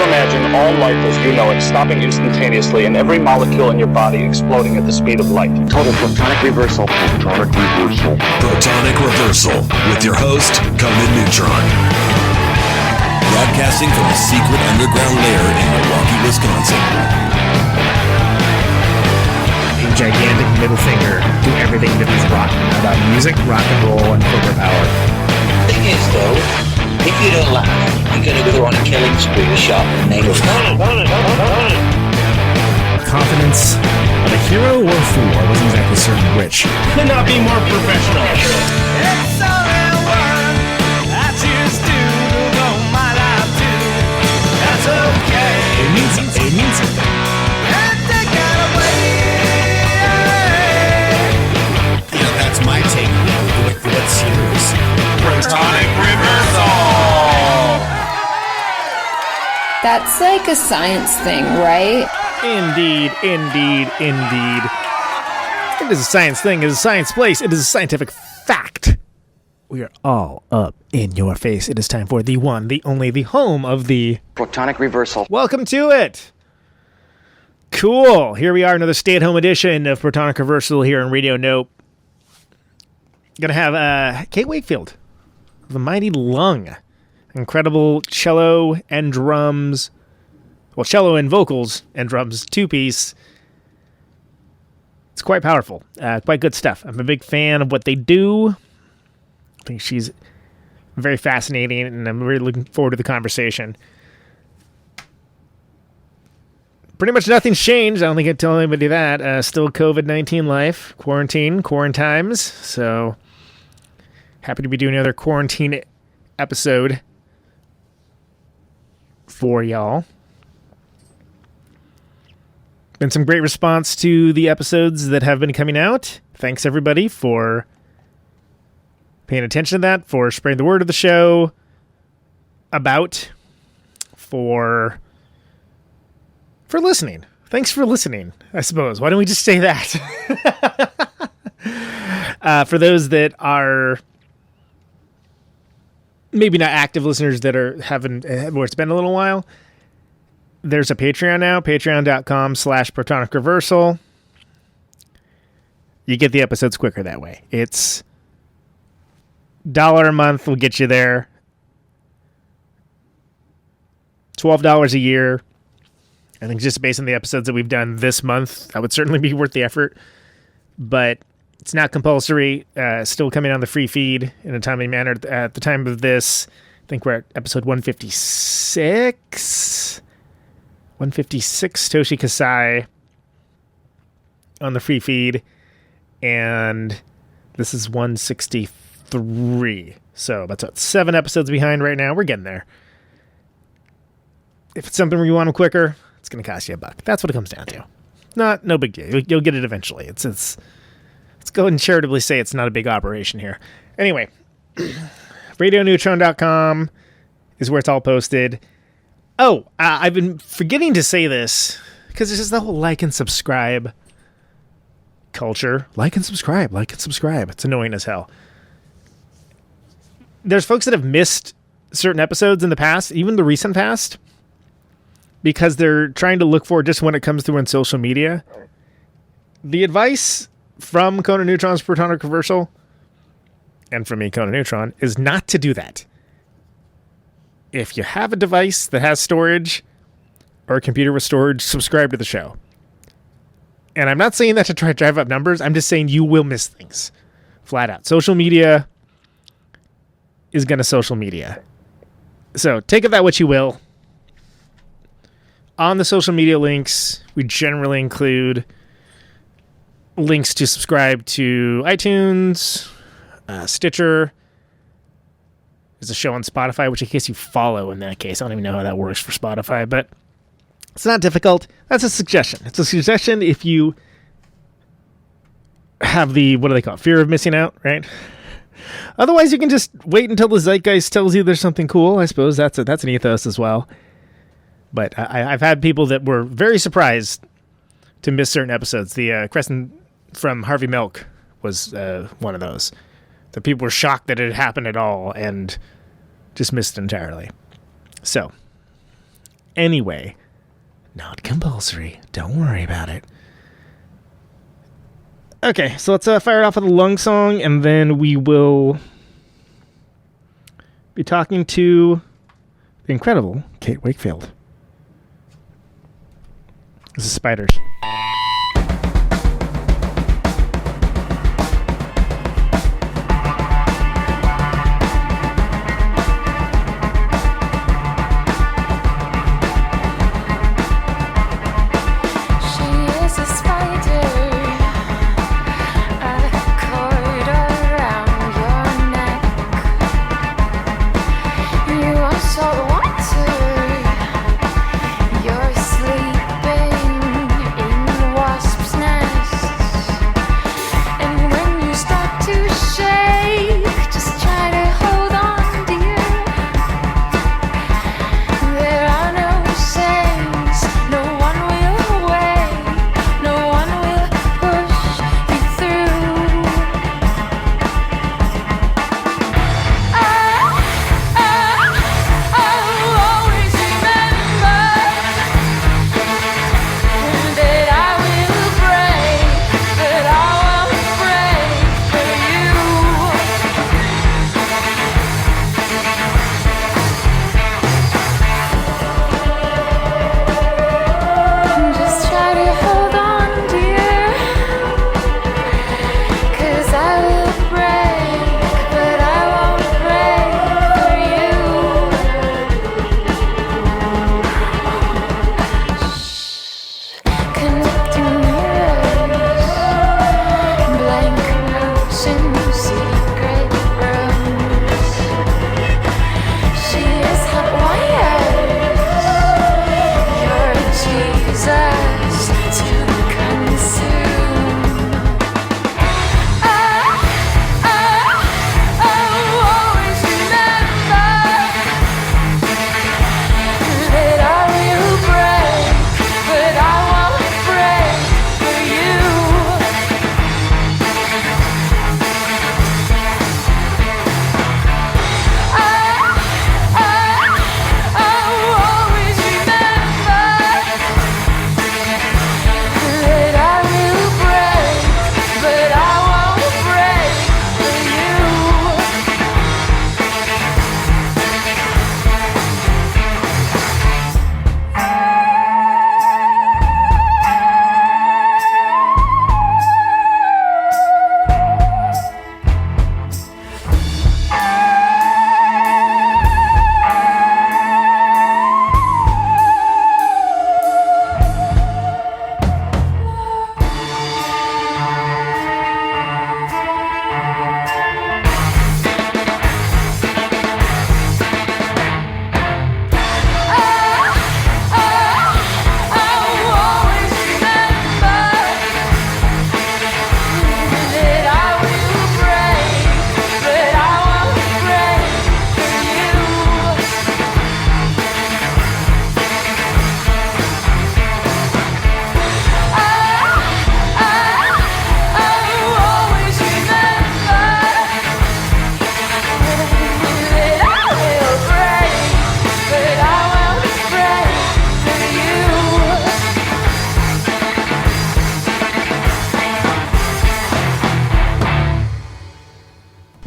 to imagine all life as you know it stopping instantaneously and every molecule in your body exploding at the speed of light. Total Protonic Reversal. Protonic Reversal. Protonic Reversal with your host, Conan Neutron. Broadcasting from a secret underground lair in Milwaukee, Wisconsin. A gigantic middle finger to everything that is rock about music, rock and roll, and corporate power. The thing is, though, if you don't laugh, you're going to go on a killing spree with sharp nails. Confidence of a hero or a fool. I wasn't exactly certain which. Could not be more professional. It's only one I choose to go my life to. That's okay. It means something. It means something. And take it away. Yeah, that's my take. What's yours? Protonic Reversal! That's like a science thing, right? Indeed. It is a science thing. It is a science place. It is a scientific fact. We are all up in your face. It is time for the one, the only, the home of the Protonic Reversal. Welcome to it. Cool. Here we are, another stay-at-home edition of Protonic Reversal here on Radio Nope. Gonna have Kate Wakefield, the Mighty Lung. Incredible cello and drums. Well, cello and vocals and drums, two-piece. It's quite powerful. Quite good stuff. I'm a big fan of what they do. I think she's very fascinating, and I'm really looking forward to the conversation. Pretty much nothing's changed. I don't think I'd tell anybody that. Still COVID-19 life. Quarantines. So, happy to be doing another quarantine episode for y'all. Been some great response to the episodes that have been coming out. Thanks everybody for paying attention to that, for spreading the word of the show for listening. Thanks for listening, I suppose. Why don't we just say that? For those that are maybe not active listeners that where it's been a little while, there's a Patreon now, patreon.com/Protonic Reversal. You get the episodes quicker that way. It's $1 a month will get you there. $12 a year. I think just based on the episodes that we've done this month, that would certainly be worth the effort. But it's not compulsory. Still coming on the free feed in a timely manner. At the time of this, I think we're at episode 156. 156, Toshi Kasai on the free feed. And this is 163. So that's 7 episodes behind right now. We're getting there. If it's something where you want them quicker, it's going to cost you $1. That's what it comes down to. No big deal. You'll get it eventually. Let's go ahead and charitably say it's not a big operation here. Anyway, radioneutron.com is where it's all posted. Oh, I've been forgetting to say this because it's just the whole like and subscribe culture. Like and subscribe. It's annoying as hell. There's folks that have missed certain episodes in the past, even the recent past, because they're trying to look for it just when it comes through on social media. The advice from Conan Neutron's Protonic Reversal and from me, Conan Neutron, is not to do that. If you have a device that has storage or a computer with storage, subscribe to the show. And I'm not saying that to try to drive up numbers. I'm just saying you will miss things. Flat out. Social media is going to social media. So take of that what you will. On the social media links, we generally include links to subscribe to iTunes, Stitcher. There's a show on Spotify, which in case you follow in that case, I don't even know how that works for Spotify, but it's not difficult. That's a suggestion. It's a suggestion if you have the, what do they call it, fear of missing out, right? Otherwise, you can just wait until the zeitgeist tells you there's something cool. I suppose that's an ethos as well. But I've had people that were very surprised to miss certain episodes. The Crescent from Harvey Milk was one of those. The people were shocked that it had happened at all and just missed it entirely. So, anyway. Not compulsory. Don't worry about it. Okay, so let's fire it off with a lung song, and then we will be talking to the incredible Kate Wakefield. This is Spiders.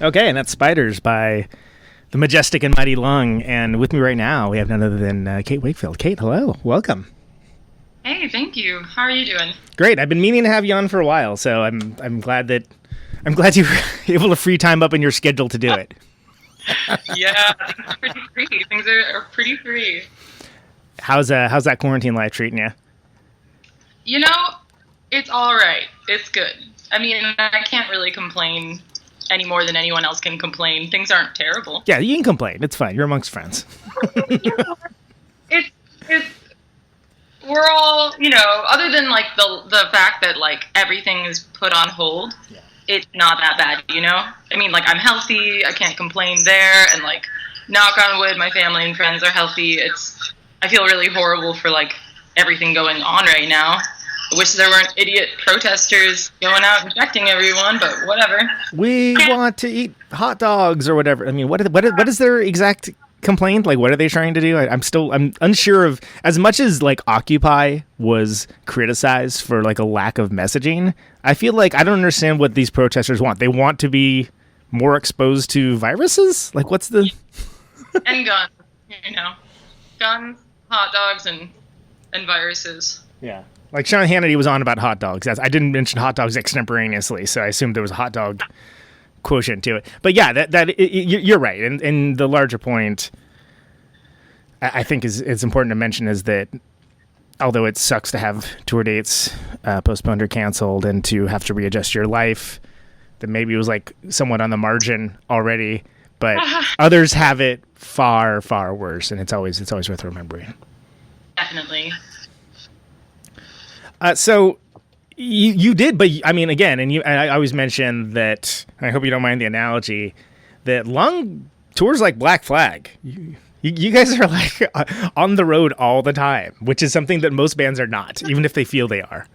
Okay, and that's Spiders by the majestic and mighty Lung. And with me right now, we have none other than Kate Wakefield. Kate, hello. Welcome. Hey, thank you. How are you doing? Great. I've been meaning to have you on for a while, so I'm glad you were able to free time up in your schedule to do it. Yeah, things are pretty free. Things are pretty free. How's that quarantine life treating you? You know, it's all right. It's good. I mean, I can't really complain any more than anyone else can complain. Things aren't terrible. Yeah, you can complain. It's fine. You're amongst friends. it's we're all, you know, other than like the fact that like everything is put on hold. Yeah. It's not that bad, you know? I mean, like, I'm healthy, I can't complain there, and, like, knock on wood, my family and friends are healthy. I feel really horrible for, like, everything going on right now. I wish there weren't idiot protesters going out infecting everyone, but whatever. We want to eat hot dogs or whatever. I mean, what is their exact complaint? Like, what are they trying to do? I'm unsure of, as much as like Occupy was criticized for like a lack of messaging. I feel like I don't understand what these protesters want. They want to be more exposed to viruses? Like, what's the... And guns, guns, hot dogs, and viruses. Yeah. Like Sean Hannity was on about hot dogs. I didn't mention hot dogs extemporaneously, so I assumed there was a hot dog quotient to it. But yeah, you're right. And the larger point I think it's important to mention is that although it sucks to have tour dates postponed or canceled and to have to readjust your life, that maybe it was like somewhat on the margin already, but others have it far, far worse, and it's always worth remembering. Definitely. So you did, but I mean, again, and I always mention that, I hope you don't mind the analogy, that long tours like Black Flag, you guys are like on the road all the time, which is something that most bands are not, even if they feel they are.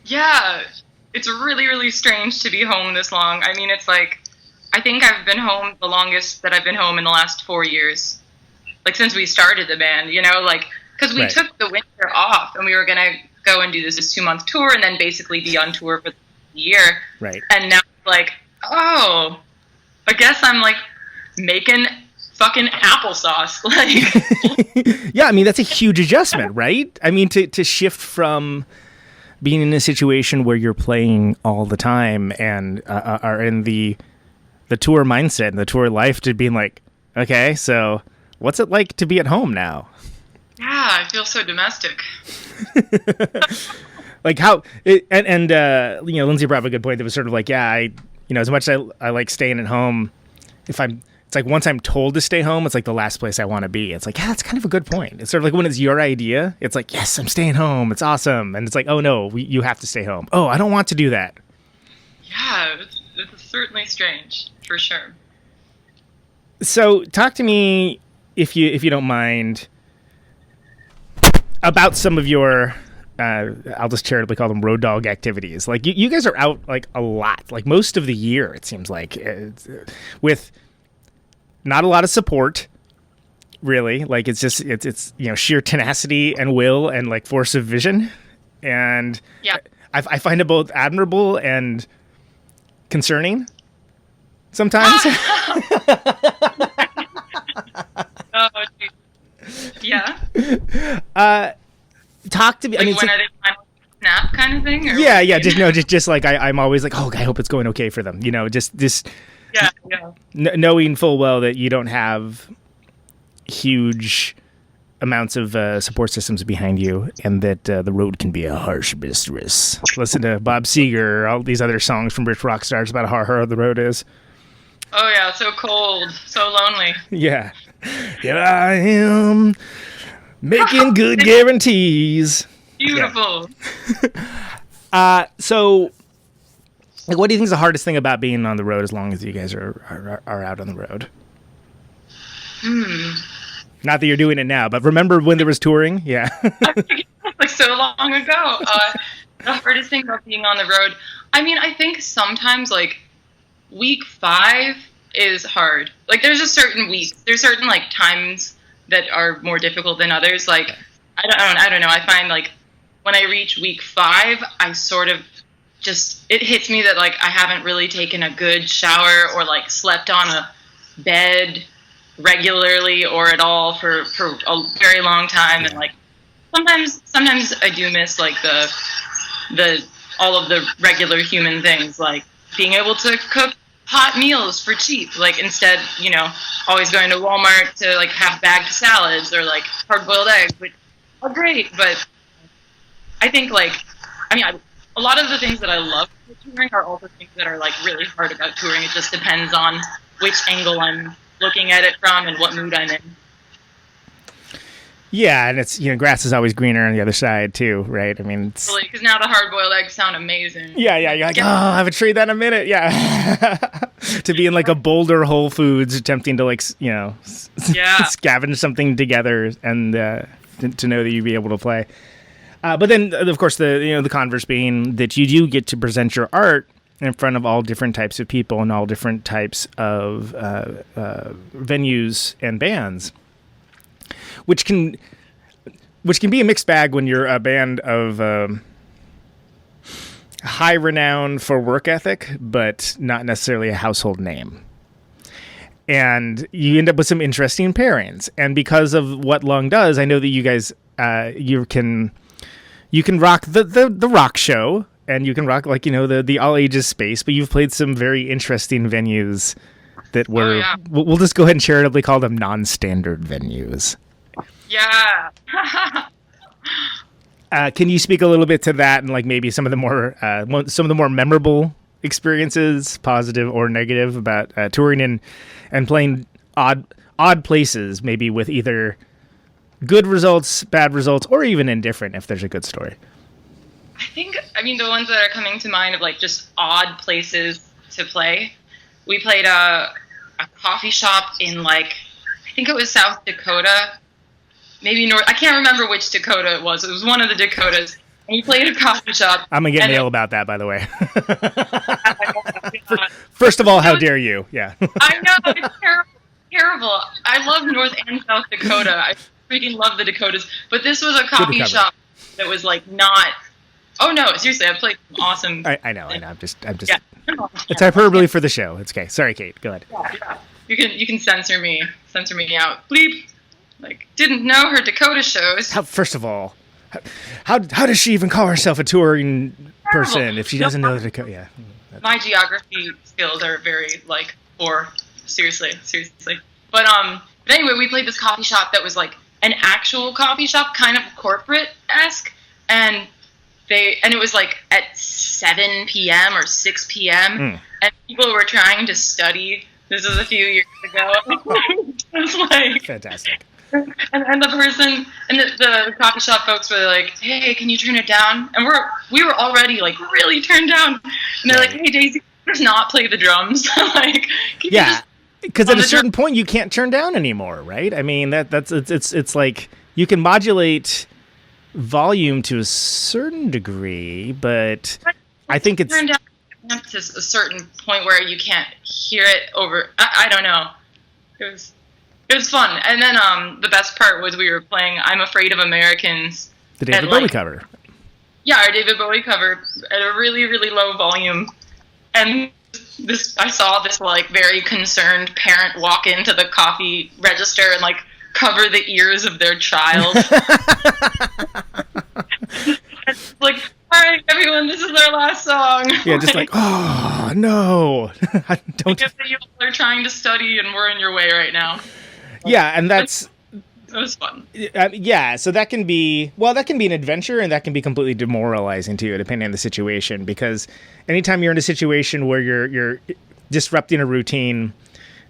Yeah, it's really, really strange to be home this long. I mean, it's like, I think I've been home the longest that I've been home in the last 4 years. Like, since we started the band, like, because we took the winter off, and we were going to go and do this 2-month tour, and then basically be on tour for the year. Right. And now, like, oh, I guess I'm, like, making fucking applesauce. Like, yeah, I mean, that's a huge adjustment, right? I mean, to shift from being in a situation where you're playing all the time and are in the tour mindset and the tour life to being like, okay, so what's it like to be at home now? Yeah, I feel so domestic. Like how, Lindsay brought up a good point that was sort of like, yeah, as much as I like staying at home, it's like once I'm told to stay home, it's like the last place I want to be. It's like, yeah, that's kind of a good point. It's sort of like when it's your idea, it's like, yes, I'm staying home. It's awesome. And it's like, oh no, you have to stay home. Oh, I don't want to do that. Yeah, it's certainly strange, for sure. So talk to me, if you don't mind, about some of your, I'll just charitably call them road dog activities. Like you guys are out like a lot, like most of the year, it seems like, with not a lot of support, really. Like it's sheer tenacity and will and like force of vision. And yeah. I find it both admirable and concerning sometimes. Oh, geez. Yeah. Talk to me. Like, I mean, when are they finally snap kind of thing? Or yeah. Just like I'm always like, oh, I hope it's going okay for them. Just yeah. Knowing full well that you don't have huge amounts of support systems behind you, and that the road can be a harsh mistress. Listen to Bob Seger, all these other songs from British rock stars about how hard the road is. Oh yeah, so cold, so lonely. Yeah. Here I am, making good guarantees. Beautiful. Yeah. So, like, what do you think is the hardest thing about being on the road as long as you guys are out on the road? Not that you're doing it now, but remember when there was touring? Yeah. Like so long ago. The hardest thing about being on the road, I mean, I think sometimes like week 5 is hard. Like there's certain like times that are more difficult than others. Like I don't know. I find like when I reach week 5, I sort of it hits me that like I haven't really taken a good shower or like slept on a bed regularly or at all for a very long time. And like sometimes I do miss like the all of the regular human things, like being able to cook hot meals for cheap, like instead always going to Walmart to like have bagged salads or like hard-boiled eggs, which are great. But I think a lot of the things that I love about touring are also things that are like really hard about touring. It just depends on which angle I'm looking at it from and what mood I'm in. Yeah, and it's grass is always greener on the other side too, right? I mean, it's... because now the hard-boiled eggs sound amazing. Yeah, you're like, oh, I haven't tried that in a minute. Yeah, to be in like a Boulder Whole Foods, attempting to like scavenge something together, and to know that you'd be able to play. But then, of course, the converse being that you do get to present your art in front of all different types of people and all different types of venues and bands, which can be a mixed bag when you're a band of high renown for work ethic, but not necessarily a household name. And you end up with some interesting pairings. And because of what Lung does, I know that you guys you can rock the rock show, and you can rock the all ages space, but you've played some very interesting venues that were we'll just go ahead and charitably call them non-standard venues. Yeah. Can you speak a little bit to that and like maybe some of the more memorable experiences, positive or negative, about touring and playing odd places, maybe with either good results, bad results, or even indifferent if there's a good story? I mean, the ones that are coming to mind of like just odd places to play. We played a coffee shop in like, I think it was South Dakota, maybe North. I can't remember which Dakota it was. It was one of the Dakotas. And we played a coffee shop. I'm gonna get mail about that, by the way. First of all, how dare you? Yeah. I know, it's terrible. I love North and South Dakota. I freaking love the Dakotas. But this was a coffee shop that was like not. Oh no, seriously, I've played some awesome. I know. I'm just. Yeah. It's hyperbole for the show. It's okay. Sorry, Kate. Go ahead. Yeah. You can censor me out. Bleep. Like, didn't know her Dakota shows. First of all, how does she even call herself a touring person if she doesn't know the Dakota? Yeah. My geography skills are very like poor. Seriously. But anyway, we played this coffee shop that was like an actual coffee shop, kind of corporate-esque, and it was like at 7 p.m. or 6 p.m. And people were trying to study. This was a few years ago. It's like fantastic. And the person and the coffee shop folks were like, "Hey, can you turn it down?" And we were already like really turned down. And they're like, "Hey, Daisy, just not play the drums." Like, because at a certain point you can't turn down anymore, right? I mean it's like you can modulate volume to a certain degree, but I think it's turned down to a certain point where you can't hear it over. I don't know. It was fun. And then the best part was we were playing "I'm Afraid of Americans," the David Bowie cover. Yeah, our David Bowie cover at a really, really low volume. And I saw this like very concerned parent walk into the coffee register and like cover the ears of their child. It's like, all right, everyone, this is our last song. Yeah, just like, oh no, don't. Because you are trying to study and we're in your way right now. Yeah, and it was fun. Yeah, so that can be an adventure, and that can be completely demoralizing to you, depending on the situation. Because anytime you're in a situation where you're disrupting a routine,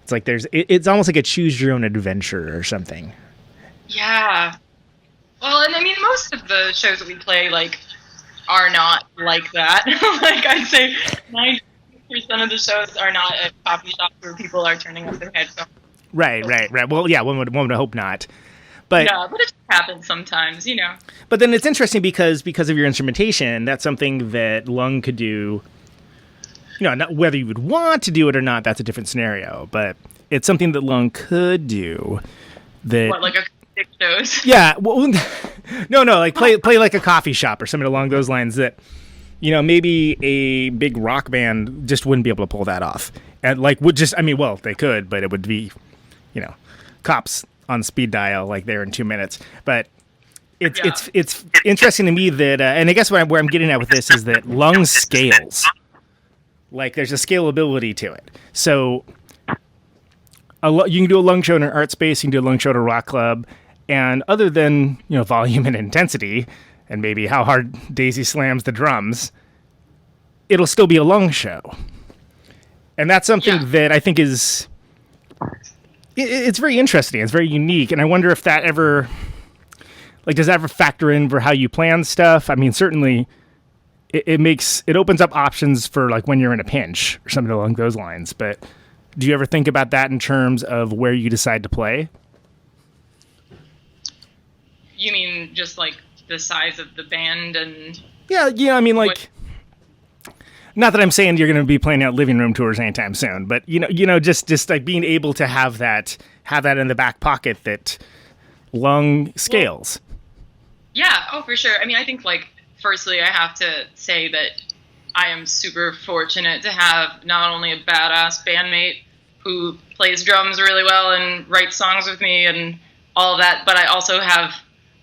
it's like it's almost like a choose your own adventure or something. Yeah. Well, and I mean, most of the shows that we play like are not like that. Like I'd say 90% of the shows are not at coffee shops where people are turning up their headphones. Right. Well, yeah, one would hope not. But yeah, but it just happens sometimes, you know. But then it's interesting because of your instrumentation, that's something that Lung could do. You know, not whether you would want to do it or not, that's a different scenario. But it's something that Lung could do. That like acoustic shows? Yeah. Well, no, like play like a coffee shop or something along those lines. That, you know, maybe a big rock band just wouldn't be able to pull that off, and like they could, but it would be, you know, cops on speed dial like there in 2 minutes. But it's interesting to me that and I guess where I'm getting at with this is that Lung scales. Like there's a scalability to it. So you can do a Lung show in an art space, you can do a Lung show at a rock club, and other than, you know, volume and intensity and maybe how hard Daisy slams the drums, it'll still be a Lung show. And that's something that I think is it's very interesting. It's very unique. And I wonder if that ever, like, does that ever factor in for how you plan stuff? I mean, certainly it opens up options for, like, when you're in a pinch or something along those lines. But do you ever think about that in terms of where you decide to play? You mean just, like, the size of the band and... Yeah, I mean, like... Not that I'm saying you're going to be planning out living room tours anytime soon, but just like being able to have that in the back pocket that lung scales. Yeah, oh, for sure. I mean, I think, like, firstly, I have to say that I am super fortunate to have not only a badass bandmate who plays drums really well and writes songs with me and all of that, but I also have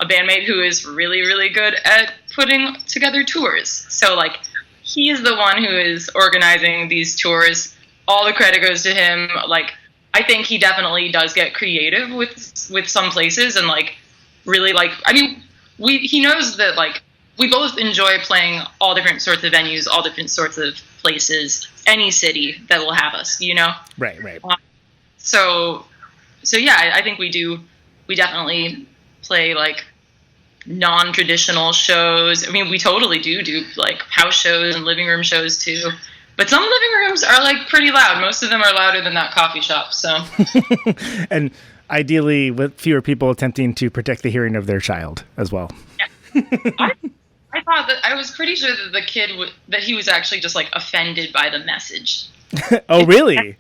a bandmate who is really, really good at putting together tours. So, like, he is the one who is organizing these tours. All the credit goes to him. Like, I think he definitely does get creative with some places and, like, really, like, I mean, he knows that, like, we both enjoy playing all different sorts of venues, all different sorts of places, any city that will have us, you know? Right. So yeah, I think we definitely play, like, non-traditional shows. I mean, we totally do like house shows and living room shows too. But some living rooms are, like, pretty loud. Most of them are louder than that coffee shop, so. And ideally with fewer people attempting to protect the hearing of their child as well. Yeah. I thought that I was pretty sure that the kid that he was actually just, like, offended by the message. Oh, really?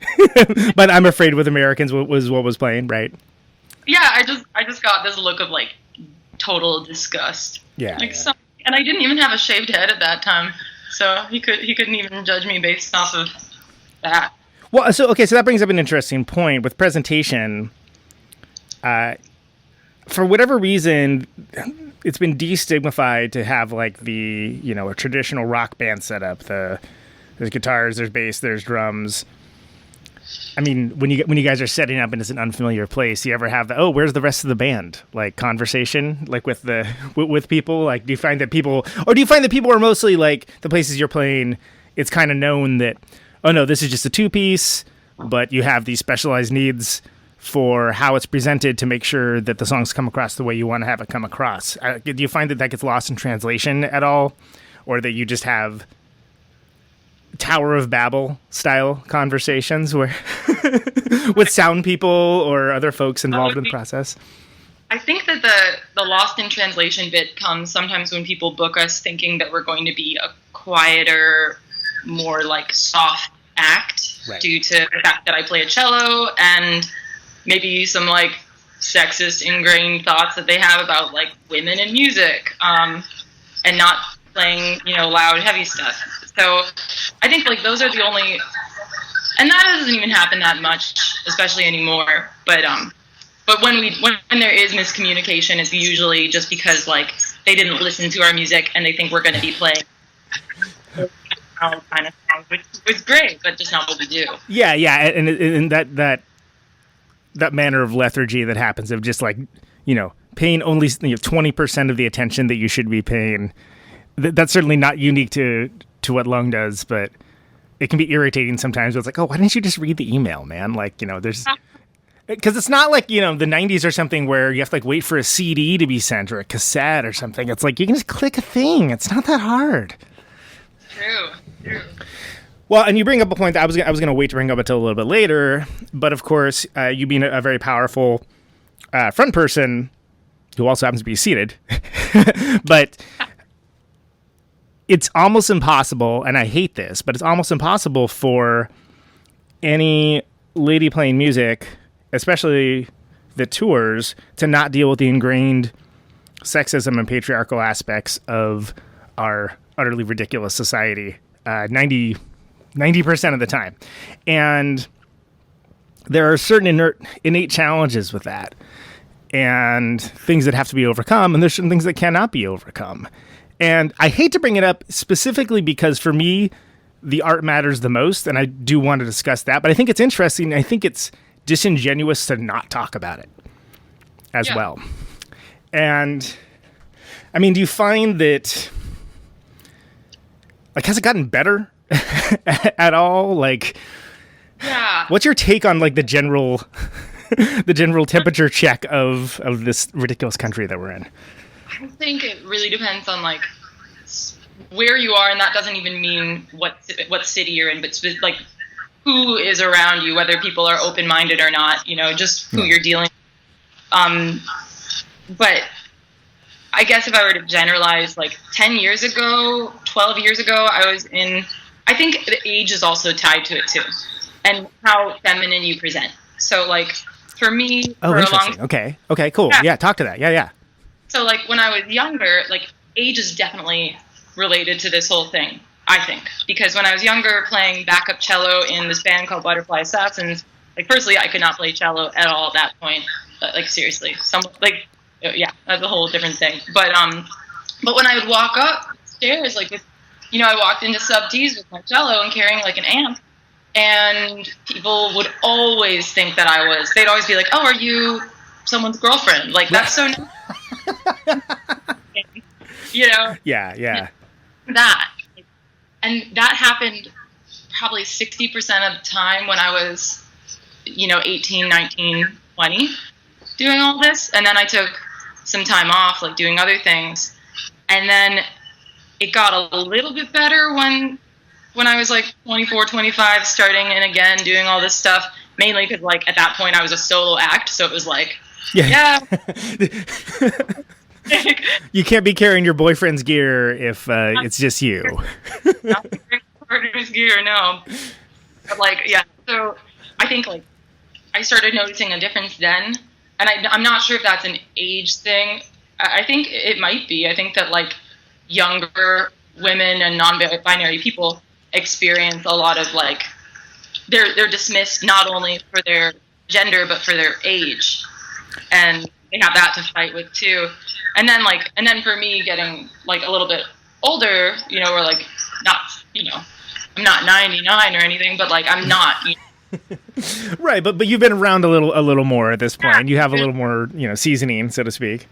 But I'm afraid with Americans was what was playing, right? Yeah, I just got this look of, like, total disgust. Yeah. Like, yeah. And I didn't even have a shaved head at that time, so he couldn't even judge me based off of that. Well, so that brings up an interesting point with presentation. For whatever reason, it's been destigmatized to have, like, a traditional rock band setup. There's guitars, there's bass, there's drums. I mean, when you guys are setting up and it's an unfamiliar place, you ever have where's the rest of the band? Like, conversation, like, with people? Like, do you find that people are mostly, like, the places you're playing, it's kind of known that, oh no, this is just a 2-piece, but you have these specialized needs for how it's presented to make sure that the songs come across the way you want to have it come across? Do you find that gets lost in translation at all? Or that you just have Tower of Babel style conversations where with sound people or other folks involved in the process? I think that the lost in translation bit comes sometimes when people book us thinking that we're going to be a quieter, more, like, soft act, right, due to the fact that I play a cello and maybe some, like, sexist ingrained thoughts that they have about, like, women in music, and not playing, loud, heavy stuff. So I think, like, those are the only, and that doesn't even happen that much, especially anymore. But when there is miscommunication, it's usually just because, like, they didn't listen to our music and they think we're going to be playing kind of songs, which is great, but just not what we do. Yeah, and that manner of lethargy that happens of just, like, paying only 20% of the attention that you should be paying. That's certainly not unique to what Lung does, but it can be irritating sometimes. It's like, oh, why didn't you just read the email, man? Like, there's, because it's not like, the 90s or something where you have to, like, wait for a CD to be sent or a cassette or something. It's like, you can just click a thing. It's not that hard. True. Well, and you bring up a point that I was going to wait to bring up until a little bit later, but of course, you being a very powerful front person who also happens to be seated, but it's almost impossible, and I hate this, but it's almost impossible for any lady playing music, especially the tours, to not deal with the ingrained sexism and patriarchal aspects of our utterly ridiculous society 90% of the time. And there are certain innate challenges with that and things that have to be overcome, and there's certain things that cannot be overcome. And I hate to bring it up specifically because for me, the art matters the most, and I do want to discuss that. But I think it's interesting. I think it's disingenuous to not talk about it as well. And, I mean, do you find that, like, has it gotten better at all? Like, what's your take on, like, the general temperature check of this ridiculous country that we're in? I think it really depends on, like, where you are, and that doesn't even mean what city you're in, but like who is around you, whether people are open-minded or not, just who you're dealing with. But I guess if I were to generalize, like 10 years ago, 12 years ago, I I think the age is also tied to it too, and how feminine you present. So like for me, Oh, for a interesting. long Okay, cool. Yeah, talk to that. Yeah. So like when I was younger, like age is definitely related to this whole thing, I think, because when I was younger playing backup cello in this band called Butterfly Assassins, like firstly I could not play cello at all at that point. Like seriously, that's a whole different thing. But when I would walk upstairs, like with, I walked into sub D's with my cello and carrying like an amp, and people would always think that they'd always be like, "Oh, are you someone's girlfriend?" Like that's so nice. Yeah. That happened probably 60% of the time when I was 18, 19, 20 doing all this, and then I took some time off like doing other things, and then it got a little bit better when I was like 24, 25, starting and again doing all this stuff, mainly because like at that point I was a solo act, so it was like yeah. You can't be carrying your boyfriend's gear if it's just you. Not the partner's gear, no. But like, yeah. So I think like I started noticing a difference then, and I'm not sure if that's an age thing. I think it might be. I think that like younger women and non-binary people experience a lot of like they're dismissed not only for their gender but for their age, and they have that to fight with too. And then for me getting like a little bit older, or like not, I'm not 99 or anything, but like I'm not. Right, but you've been around a little more at this point. You have a little more, seasoning, so to speak.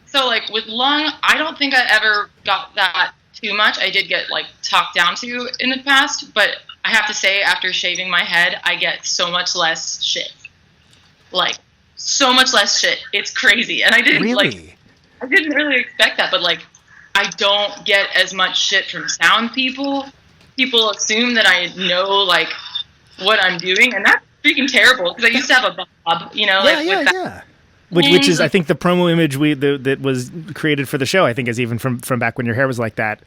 So like with lung, I don't think I ever got that too much. I did get like talked down to in the past, but I have to say after shaving my head, I get so much less shit. Like so much less shit. It's crazy. And I didn't I didn't really expect that, but like I don't get as much shit from sound people. People assume that I know like what I'm doing, and that's freaking terrible because I used to have a bob, Yeah. Which is, I think, the promo image that was created for the show. I think is even from back when your hair was like that.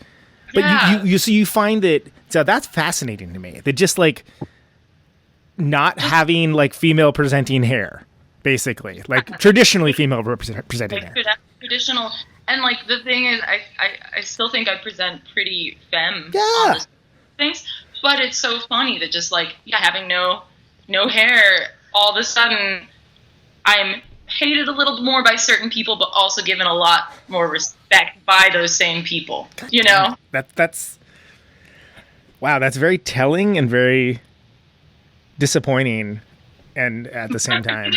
But you find that, so that's fascinating to me. That just like not having like female presenting hair, basically, like traditionally female presenting hair. Traditional, and like the thing is, I still think I present pretty femme on this things, but it's so funny that just like having no hair, all of a sudden I'm hated a little more by certain people, but also given a lot more respect by those same people. That's wow. That's very telling and very disappointing, and at the same time.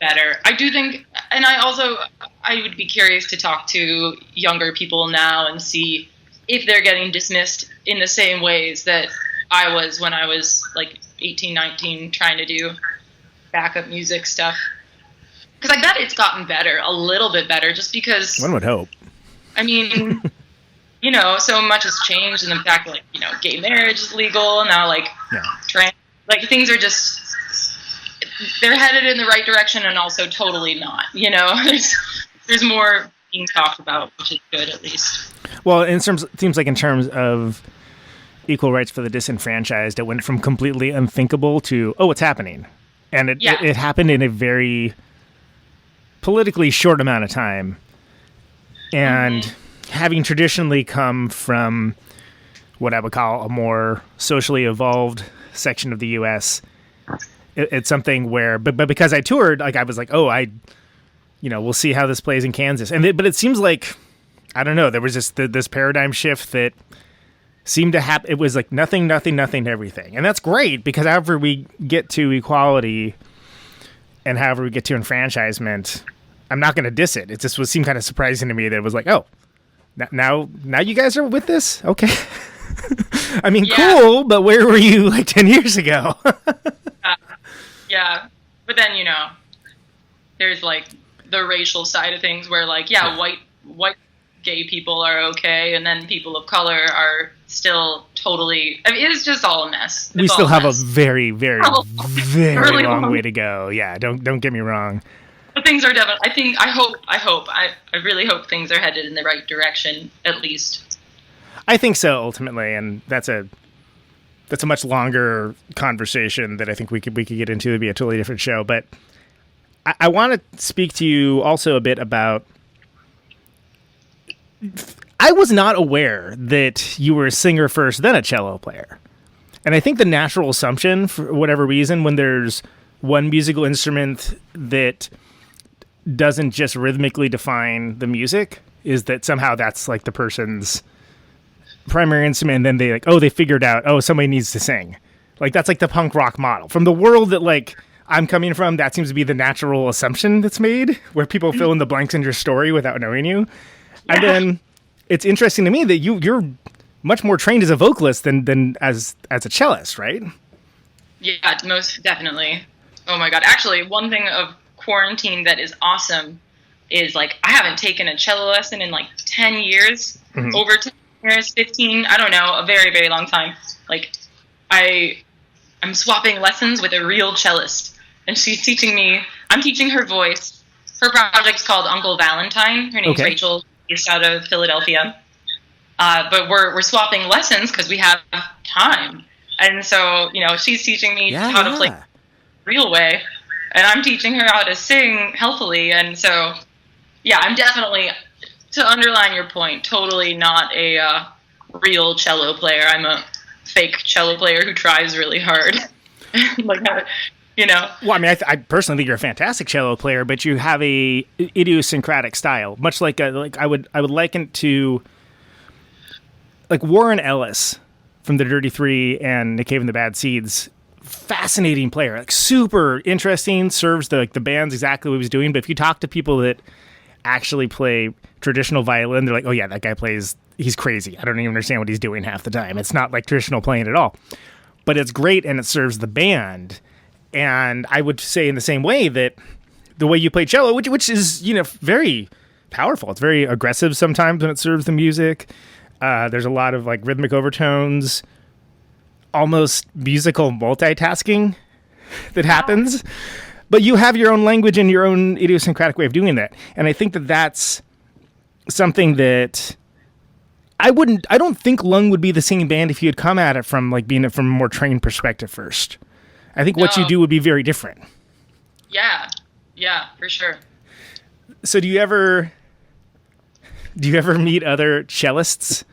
Better. I do think, and I would be curious to talk to younger people now and see if they're getting dismissed in the same ways that I was when I was like 18, 19, trying to do backup music stuff. Because I bet it's gotten better, a little bit better, just because... One would hope. I mean, so much has changed, and the fact that, like, gay marriage is legal, now, like, trans... Like, things are just... They're headed in the right direction and also totally not, There's more being talked about, which is good, at least. Well, it seems like in terms of equal rights for the disenfranchised, it went from completely unthinkable to, oh, it's happening. And it happened in a very politically short amount of time. And having traditionally come from what I would call a more socially evolved section of the U.S., it's something where, but because I toured, like I was like, oh, we'll see how this plays in Kansas. But it seems like, I don't know, there was just this paradigm shift that seemed to happen. It was like nothing to everything. And that's great, because however we get to equality and however we get to enfranchisement, I'm not going to diss it. It just seemed kind of surprising to me that it was like, oh, now you guys are with this? Okay. I mean, cool, but where were you like 10 years ago? Yeah. But then, there's like the racial side of things where like, white gay people are okay, and then people of color are still totally... I mean, it's just all a mess. We still have a very, very, very long way to go. Yeah, don't get me wrong. But things are definitely... I really hope things are headed in the right direction, at least. I think so, ultimately, and that's a that's a much longer conversation that I think we could get into. It'd be a totally different show. But I want to speak to you also a bit about. I was not aware that you were a singer first, then a cello player. And I think the natural assumption, for whatever reason, when there's one musical instrument that doesn't just rhythmically define the music, is that somehow that's like the person's primary instrument, and then they figured out, somebody needs to sing. Like, that's like the punk rock model. From the world that, like, I'm coming from, that seems to be the natural assumption that's made, where people fill in the blanks in your story without knowing you. Yeah. And then it's interesting to me that you're much more trained as a vocalist than as a cellist, right? Yeah, most definitely. Oh my God. Actually, one thing of quarantine that is awesome is, like, I haven't taken a cello lesson in like 10 years, over 10 years, 15, I don't know, a very, very long time. Like, I'm swapping lessons with a real cellist, and she's teaching me, I'm teaching her voice. Her project's called Uncle Valentine. Her name's Rachel, based out of Philadelphia. But we're swapping lessons because we have time. And so, she's teaching me how to play the real way, and I'm teaching her how to sing healthily. And so, yeah, I'm definitely, to underline your point, totally not a real cello player. I'm a fake cello player who tries really hard. Well, I mean, I personally think you're a fantastic cello player, but you have a idiosyncratic style, much like I would liken it to like Warren Ellis from the Dirty Three and Nick Cave and the Bad Seeds. Fascinating player, like super interesting, serves the bands exactly what he was doing. But if you talk to people that actually play traditional violin, they're like, oh yeah, that guy he's crazy. I don't even understand what he's doing half the time. It's not like traditional playing at all. But it's great, and it serves the band. And I would say in the same way that the way you play cello, which is, very powerful. It's very aggressive sometimes when it serves the music. There's a lot of like rhythmic overtones, almost musical multitasking that happens. But you have your own language and your own idiosyncratic way of doing that. And I think that that's something that I don't think Lung would be the same band if you had come at it from like being from a more trained perspective first. I think what you do would be very different. Yeah, for sure. So do you ever meet other cellists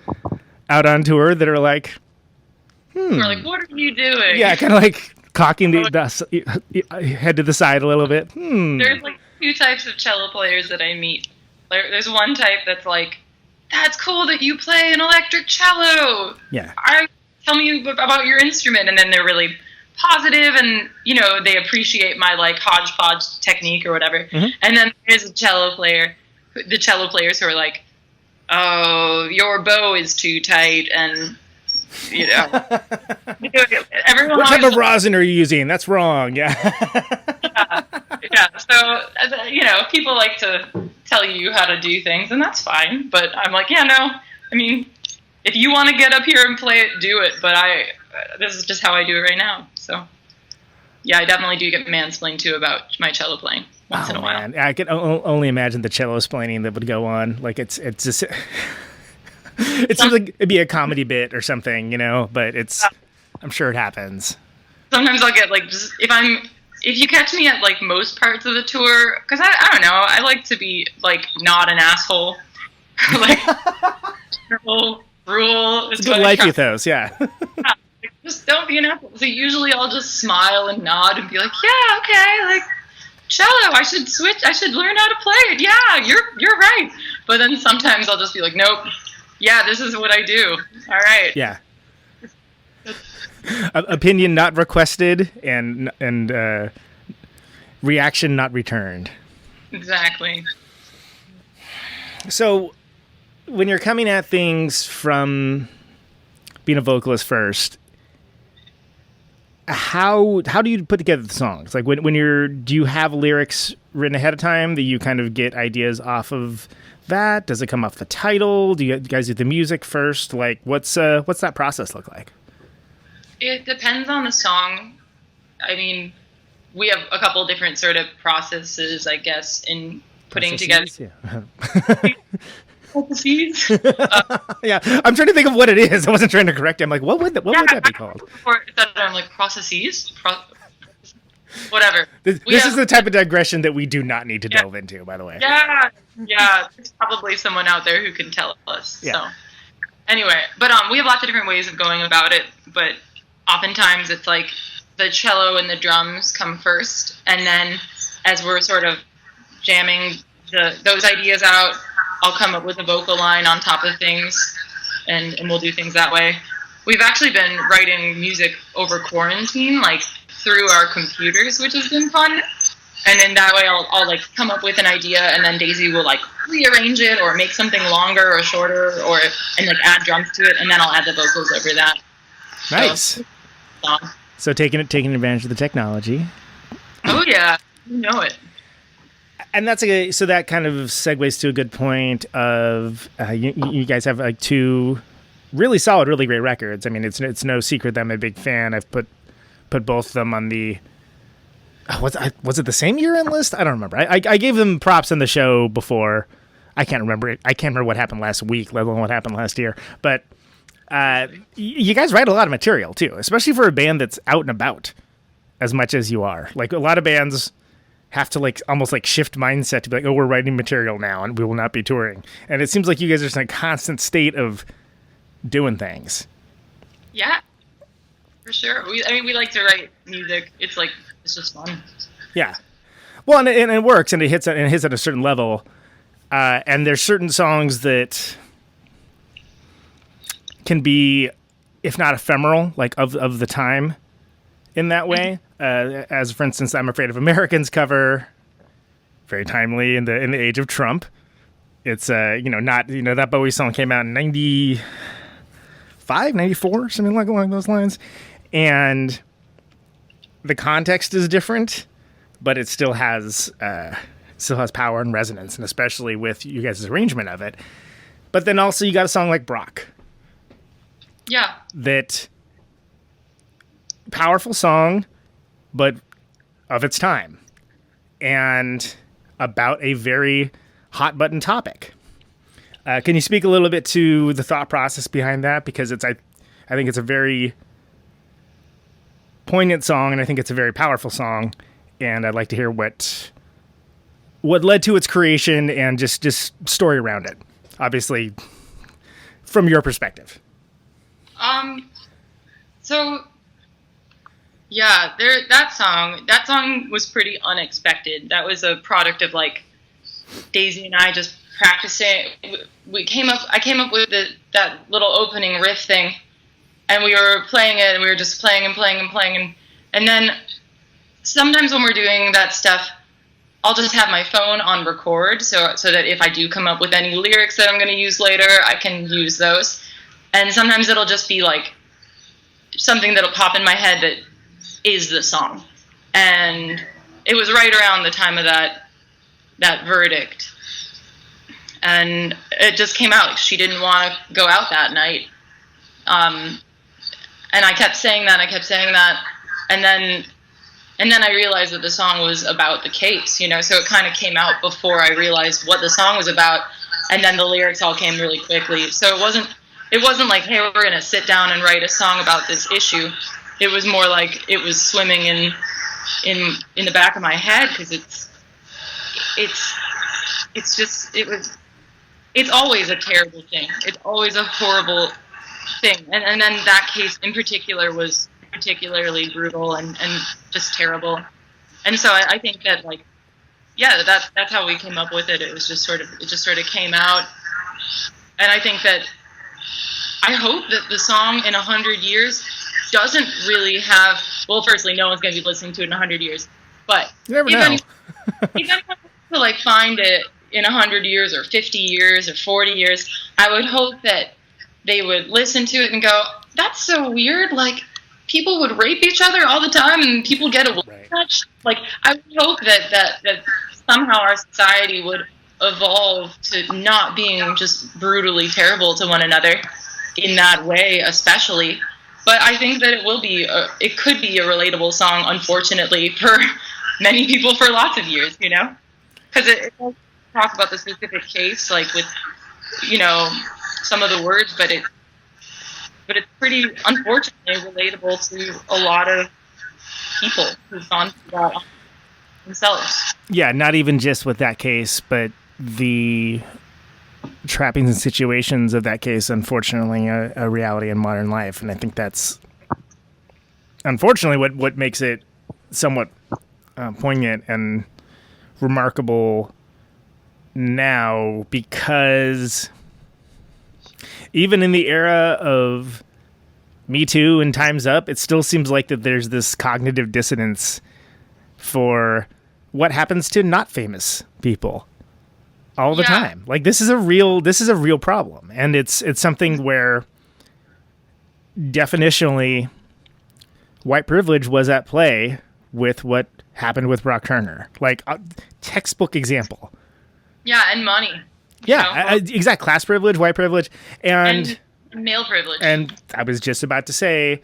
out on tour that are like, We're like, what are you doing? Yeah, kind of like cocking the head to the side a little bit. There's like two types of cello players that I meet. There's one type that's like, that's cool that you play an electric cello. Yeah. Tell me about your instrument. And then they're really positive, and they appreciate my like hodgepodge technique or whatever. And then there's the cello players who are like, oh, your bow is too tight, and everyone. What type of rosin are you using? That's wrong. Yeah. So people like to tell you how to do things, and that's fine. But I'm like, I mean, if you want to get up here and play it, do it. But this is just how I do it right now. So, yeah, I definitely do get mansplained too about my cello playing once in a while. Man. I can only imagine the cello splaining that would go on. Like it's just, it seems like it'd be a comedy bit or something, but I'm sure it happens. Sometimes I'll get like, just if you catch me at like most parts of the tour, because I don't know, I like to be like not an asshole. Like, rule. It's a good life ethos, yeah. Just don't be an asshole. So usually I'll just smile and nod and be like, yeah, okay, like cello, I should learn how to play it. Yeah, you're right. But then sometimes I'll just be like, nope. Yeah, this is what I do. All right. Yeah. Opinion not requested and reaction not returned. Exactly. So when you're coming at things from being a vocalist first, how do you put together the songs? Like do you have lyrics written ahead of time that you kind of get ideas off of that? Does it come off the title? Do you guys do the music first? Like what's that process look like? It depends on the song. I mean, we have a couple different sort of processes, I guess, in putting together. Yeah. Processes. Yeah, I'm trying to think of what it is. I wasn't trying to correct it. I'm like, what would that be called? I'm like processes. Whatever. This is the type of digression that we do not need to delve into, by the way. Yeah. There's probably someone out there who can tell us. Yeah. So anyway, but we have lots of different ways of going about it. But oftentimes it's like the cello and the drums come first, and then as we're sort of jamming those ideas out, I'll come up with a vocal line on top of things, and we'll do things that way. We've actually been writing music over quarantine, like through our computers, which has been fun. And then that way I'll like come up with an idea, and then Daisy will like rearrange it or make something longer or shorter and like add drums to it, and then I'll add the vocals over that. Nice. So taking advantage of the technology. Oh yeah, you know it. And so that kind of segues to a good point of you guys have like two really solid, really great records. I mean, it's no secret that I'm a big fan. I've put both of them on the was it the same year-end list? I don't remember. I gave them props on the show before. I can't remember it. I can't remember what happened last week, let alone what happened last year. But you guys write a lot of material too, especially for a band that's out and about as much as you are. Like a lot of bands have to like almost like shift mindset to be like, oh, we're writing material now and we will not be touring. And it seems like you guys are just in a constant state of doing things. Yeah, for sure. We like to write music. It's just fun. Yeah. Well, and it works, and it hits at a certain level. And there's certain songs that can be, if not ephemeral, like of the time in that way. As for instance, I'm Afraid of Americans cover, very timely in the age of Trump. It's that Bowie song came out in 95, 94, something along those lines, and the context is different, but it still has power and resonance, and especially with you guys' arrangement of it. But then also you got a song like Brock. Yeah. That powerful song, but of its time, and about a very hot button topic. Can you speak a little bit to the thought process behind that? Because I think it's a very poignant song, and I think it's a very powerful song, and I'd like to hear what led to its creation and just story around it. Obviously, from your perspective. So yeah, that song was pretty unexpected. That was a product of like Daisy and I just practicing. I came up with that little opening riff thing, and we were playing it, and we were just playing and then sometimes when we're doing that stuff, I'll just have my phone on record so that if I do come up with any lyrics that I'm going to use later, I can use those. And sometimes it'll just be like something that'll pop in my head that is the song. And it was right around the time of that verdict. And it just came out. Like, she didn't want to go out that night. And I kept saying that. And then I realized that the song was about the case, so it kind of came out before I realized what the song was about. And then the lyrics all came really quickly. So it wasn't like, hey, we're going to sit down and write a song about this issue. It was more like it was swimming in the back of my head, because it's always a terrible thing. It's always a horrible thing. And then that case in particular was particularly brutal and just terrible. And so I think that that's how we came up with it. It just sort of came out. And I think that I hope that the song in 100 years doesn't really have, well, firstly, no one's going to be listening to it in 100 years, but you never know. If anyone to find it in 100 years or 50 years or 40 years, I would hope that they would listen to it and go, that's so weird. Like, people would rape each other all the time and people get away with that. Like, I would hope that somehow our society would evolve to not being just brutally terrible to one another in that way, especially. But I think that it could be a relatable song, unfortunately, for many people for lots of years, because it does talk about the specific case, like with some of the words, but it's pretty, unfortunately, relatable to a lot of people who've gone through that themselves. Yeah, not even just with that case, but the trappings and situations of that case, unfortunately, a reality in modern life. And I think that's, unfortunately, what makes it somewhat poignant and remarkable now, because even in the era of Me Too and Time's Up, it still seems like that there's this cognitive dissonance for what happens to not famous people all the time. Like, this is a real problem, and it's something where definitionally white privilege was at play with what happened with Brock Turner. Like, a textbook example. Yeah, and money. Exact class privilege, white privilege, and male privilege. And I was just about to say,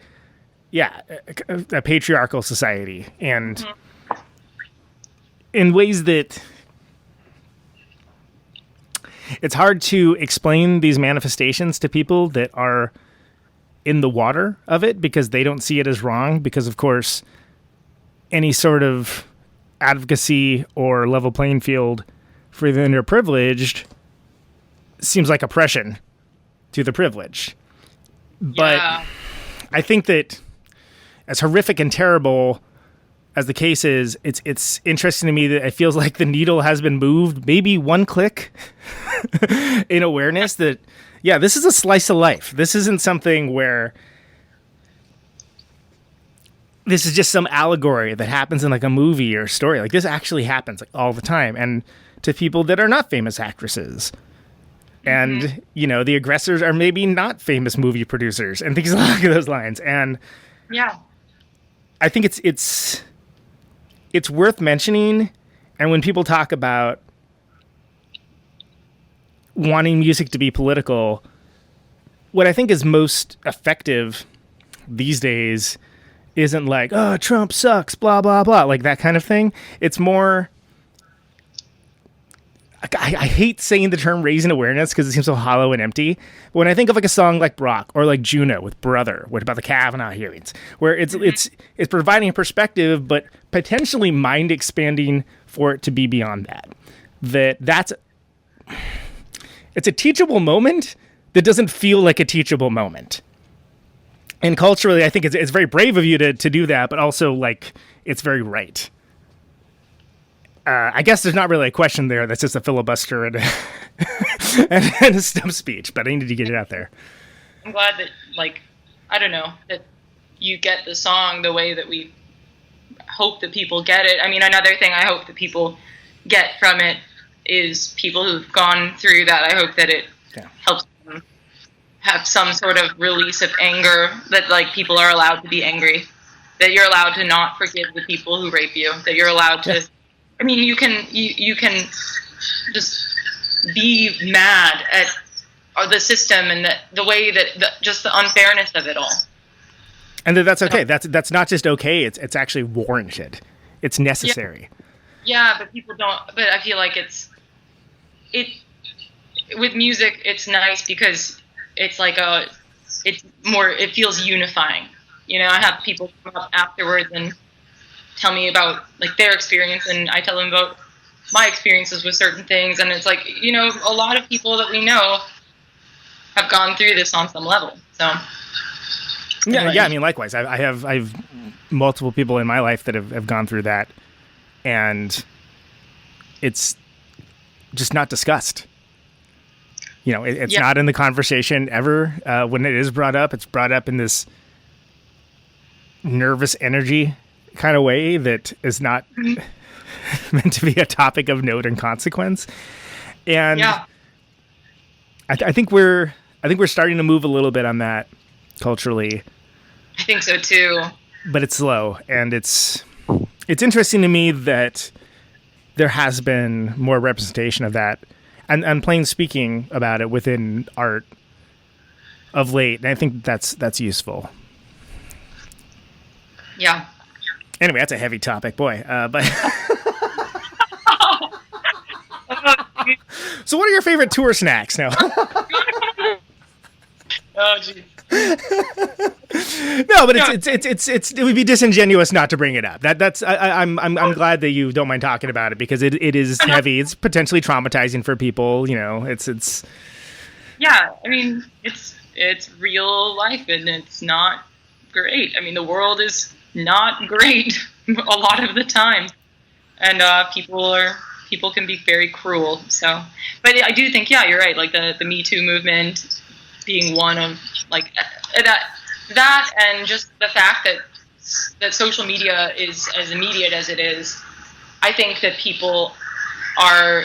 a patriarchal society, and in ways that it's hard to explain these manifestations to people that are in the water of it, because they don't see it as wrong, because of course any sort of advocacy or level playing field for the underprivileged seems like oppression to the privileged. But I think that as horrific and terrible as the case is, it's interesting to me that it feels like the needle has been moved maybe one click in awareness that, this is a slice of life. This isn't something where this is just some allegory that happens in like a movie or story. Like, this actually happens like all the time, and to people that are not famous actresses. And, the aggressors are maybe not famous movie producers and things along those lines. And I think it's worth mentioning. And when people talk about wanting music to be political, what I think is most effective these days isn't like, oh, Trump sucks, blah, blah, blah, like that kind of thing. It's more, I hate saying the term raising awareness because it seems so hollow and empty. But when I think of like a song like Brock or like Juno with Brother, what about the Kavanaugh hearings, where it's providing a perspective, but potentially mind expanding for it to be beyond that. It's a teachable moment that doesn't feel like a teachable moment. And culturally, I think it's very brave of you to do that, but also like it's very right. I guess there's not really a question there. That's just a filibuster and a stump speech, but I needed to get it out there. I'm glad that, that you get the song the way that we hope that people get it. I mean, another thing I hope that people get from it is people who've gone through that. I hope that it helps them have some sort of release of anger, that like people are allowed to be angry, that you're allowed to not forgive the people who rape you, that you're allowed to, I mean, you can just be mad at the system and the way that just the unfairness of it all. And that's okay. That's not just okay. It's actually warranted. It's necessary. Yeah, but people don't. But I feel like it with music. It's nice because it's like it feels unifying. I have people come up afterwards and tell me about like their experience, and I tell them about my experiences with certain things, and it's like, a lot of people that we know have gone through this on some level. So yeah, I mean, likewise, I've multiple people in my life that have gone through that, and it's just not discussed. It's not in the conversation ever. When it is brought up, it's brought up in this nervous energy kind of way that is not meant to be a topic of note and consequence. And I think we're starting to move a little bit on that culturally. I think so too. But it's slow, and it's interesting to me that there has been more representation of that and plain speaking about it within art of late. And I think that's useful. Yeah. Anyway, that's a heavy topic, boy. But So what are your favorite tour snacks now? Oh, geez. No, but it would be disingenuous not to bring it up. I'm glad that you don't mind talking about it, because it is heavy. It's potentially traumatizing for people. You know, it's. Yeah, I mean, it's real life, and it's not great. I mean, the world is not great a lot of the time, and people can be very cruel. So, but I do think, yeah, you're right. Like the Me Too movement being one of like that, and just the fact that social media is as immediate as it is. I think that people are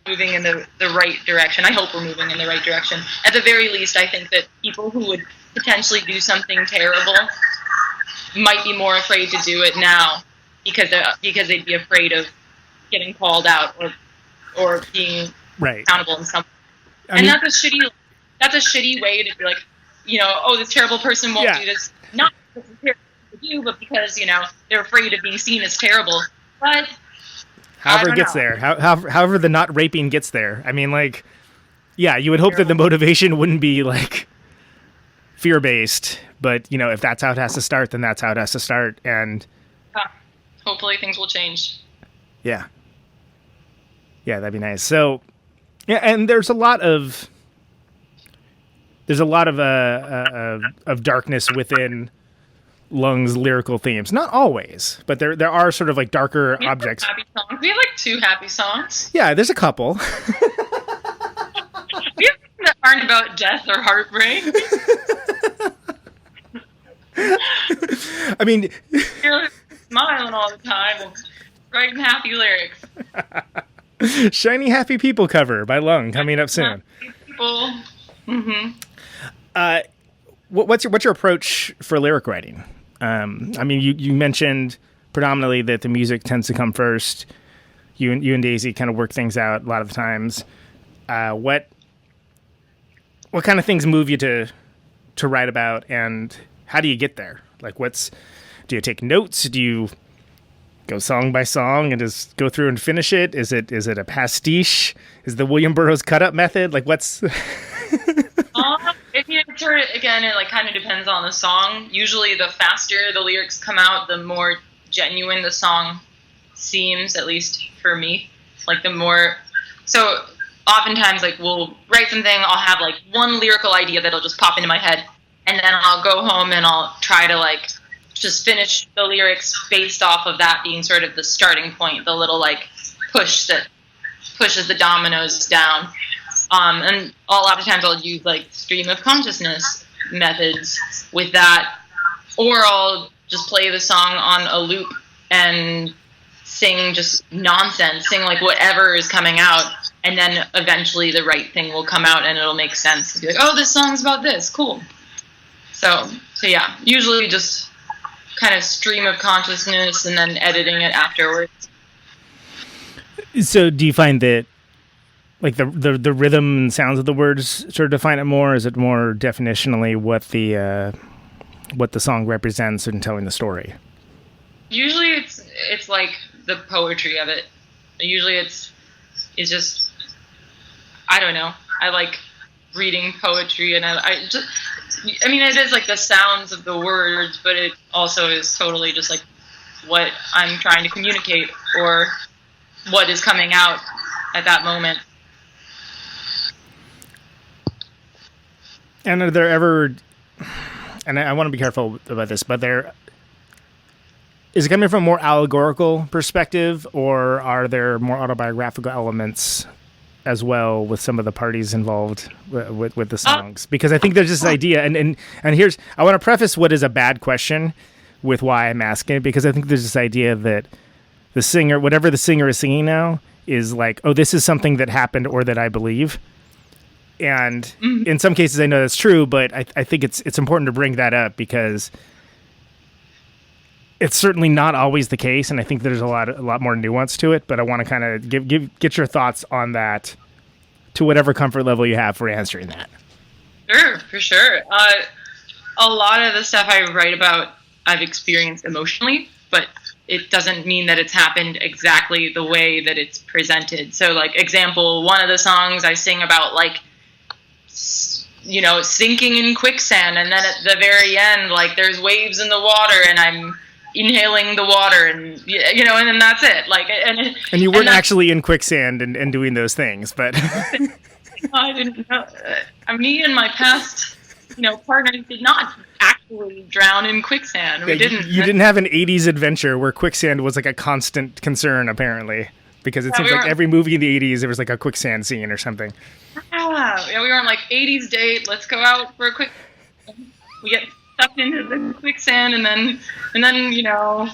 moving in the right direction. I hope we're moving in the right direction. At the very least, I think that people who would potentially do something terrible might be more afraid to do it now because they'd be afraid of getting called out or being accountable in some way. And that's a shitty way to be like, you know, oh, this terrible person won't do this, not because it's terrible to do, but because, you know, they're afraid of being seen as terrible. But however it gets there, however the not raping gets there. I mean, like, yeah, you would hope that the motivation wouldn't be like fear-based, but you know, if that's how it has to start, then that's how it has to start. And hopefully things will change. Yeah, that'd be nice. So, yeah, and there's a lot of darkness within Lung's lyrical themes. Not always, but there are sort of like darker objects. Happy songs. We have like 2 happy songs. Yeah, there's a couple. We have songs that aren't about death or heartbreak. I mean, you're smiling all the time and writing happy lyrics. Shiny Happy People cover by Lung coming up soon. Happy people. Mm-hmm. What's your approach for lyric writing? I mean, you mentioned predominantly that the music tends to come first. You and Daisy kind of work things out a lot of the times. What kind of things move you to write about, and how do you get there? Like, do you take notes? Do you go song by song and just go through and finish it? Is it a pastiche? Is the William Burroughs cut up method? Like, what's Again, it like kind of depends on the song. Usually the faster the lyrics come out, the more genuine the song seems, at least for me. Like the more, so oftentimes like we'll write something, I'll have like one lyrical idea that'll just pop into my head, and then I'll go home and I'll try to like just finish the lyrics based off of that being sort of the starting point, the little like push that pushes the dominoes down. And a lot of times I'll use like stream of consciousness methods with that, or I'll just play the song on a loop and sing just nonsense, sing like whatever is coming out, and then eventually the right thing will come out and it'll make sense. Be like, oh, this song's about this, cool. So yeah, usually just kind of stream of consciousness and then editing it afterwards. So do you find that like the rhythm and sounds of the words sort of define it more? Is it more definitionally what the song represents in telling the story? Usually it's like the poetry of it. Usually it's just, I don't know. I like reading poetry, and I mean, it is like the sounds of the words, but it also is totally just like what I'm trying to communicate or what is coming out at that moment. And are there ever, and I want to be careful about this, but is it coming from a more allegorical perspective, or are there more autobiographical elements as well with some of the parties involved with the songs? Because I think there's this idea, and here's, I want to preface what is a bad question with why I'm asking it, because I think there's this idea that the singer, whatever the singer is singing now, is like, oh, this is something that happened or that I believe. And in some cases I know that's true, but I think it's important to bring that up because it's certainly not always the case, and I think there's a lot more nuance to it. But I want to kind of get your thoughts on that to whatever comfort level you have for answering that. Sure, for sure. A lot of the stuff I write about I've experienced emotionally, but it doesn't mean that it's happened exactly the way that it's presented. So, like, example, one of the songs I sing about, like, you know, sinking in quicksand, and then at the very end, like, there's waves in the water, and I'm inhaling the water, and, you know, and then that's it. Like, and you weren't actually in quicksand and doing those things, but I didn't know. Me and my past, you know, partners did not actually drown in quicksand. We didn't. You didn't have an 80s adventure where quicksand was like a constant concern, apparently, because it seems like every movie in the 80s there was like a quicksand scene or something. Yeah, we were on like 80s date. Let's go out for a quick. We get sucked into the quicksand, and then you know,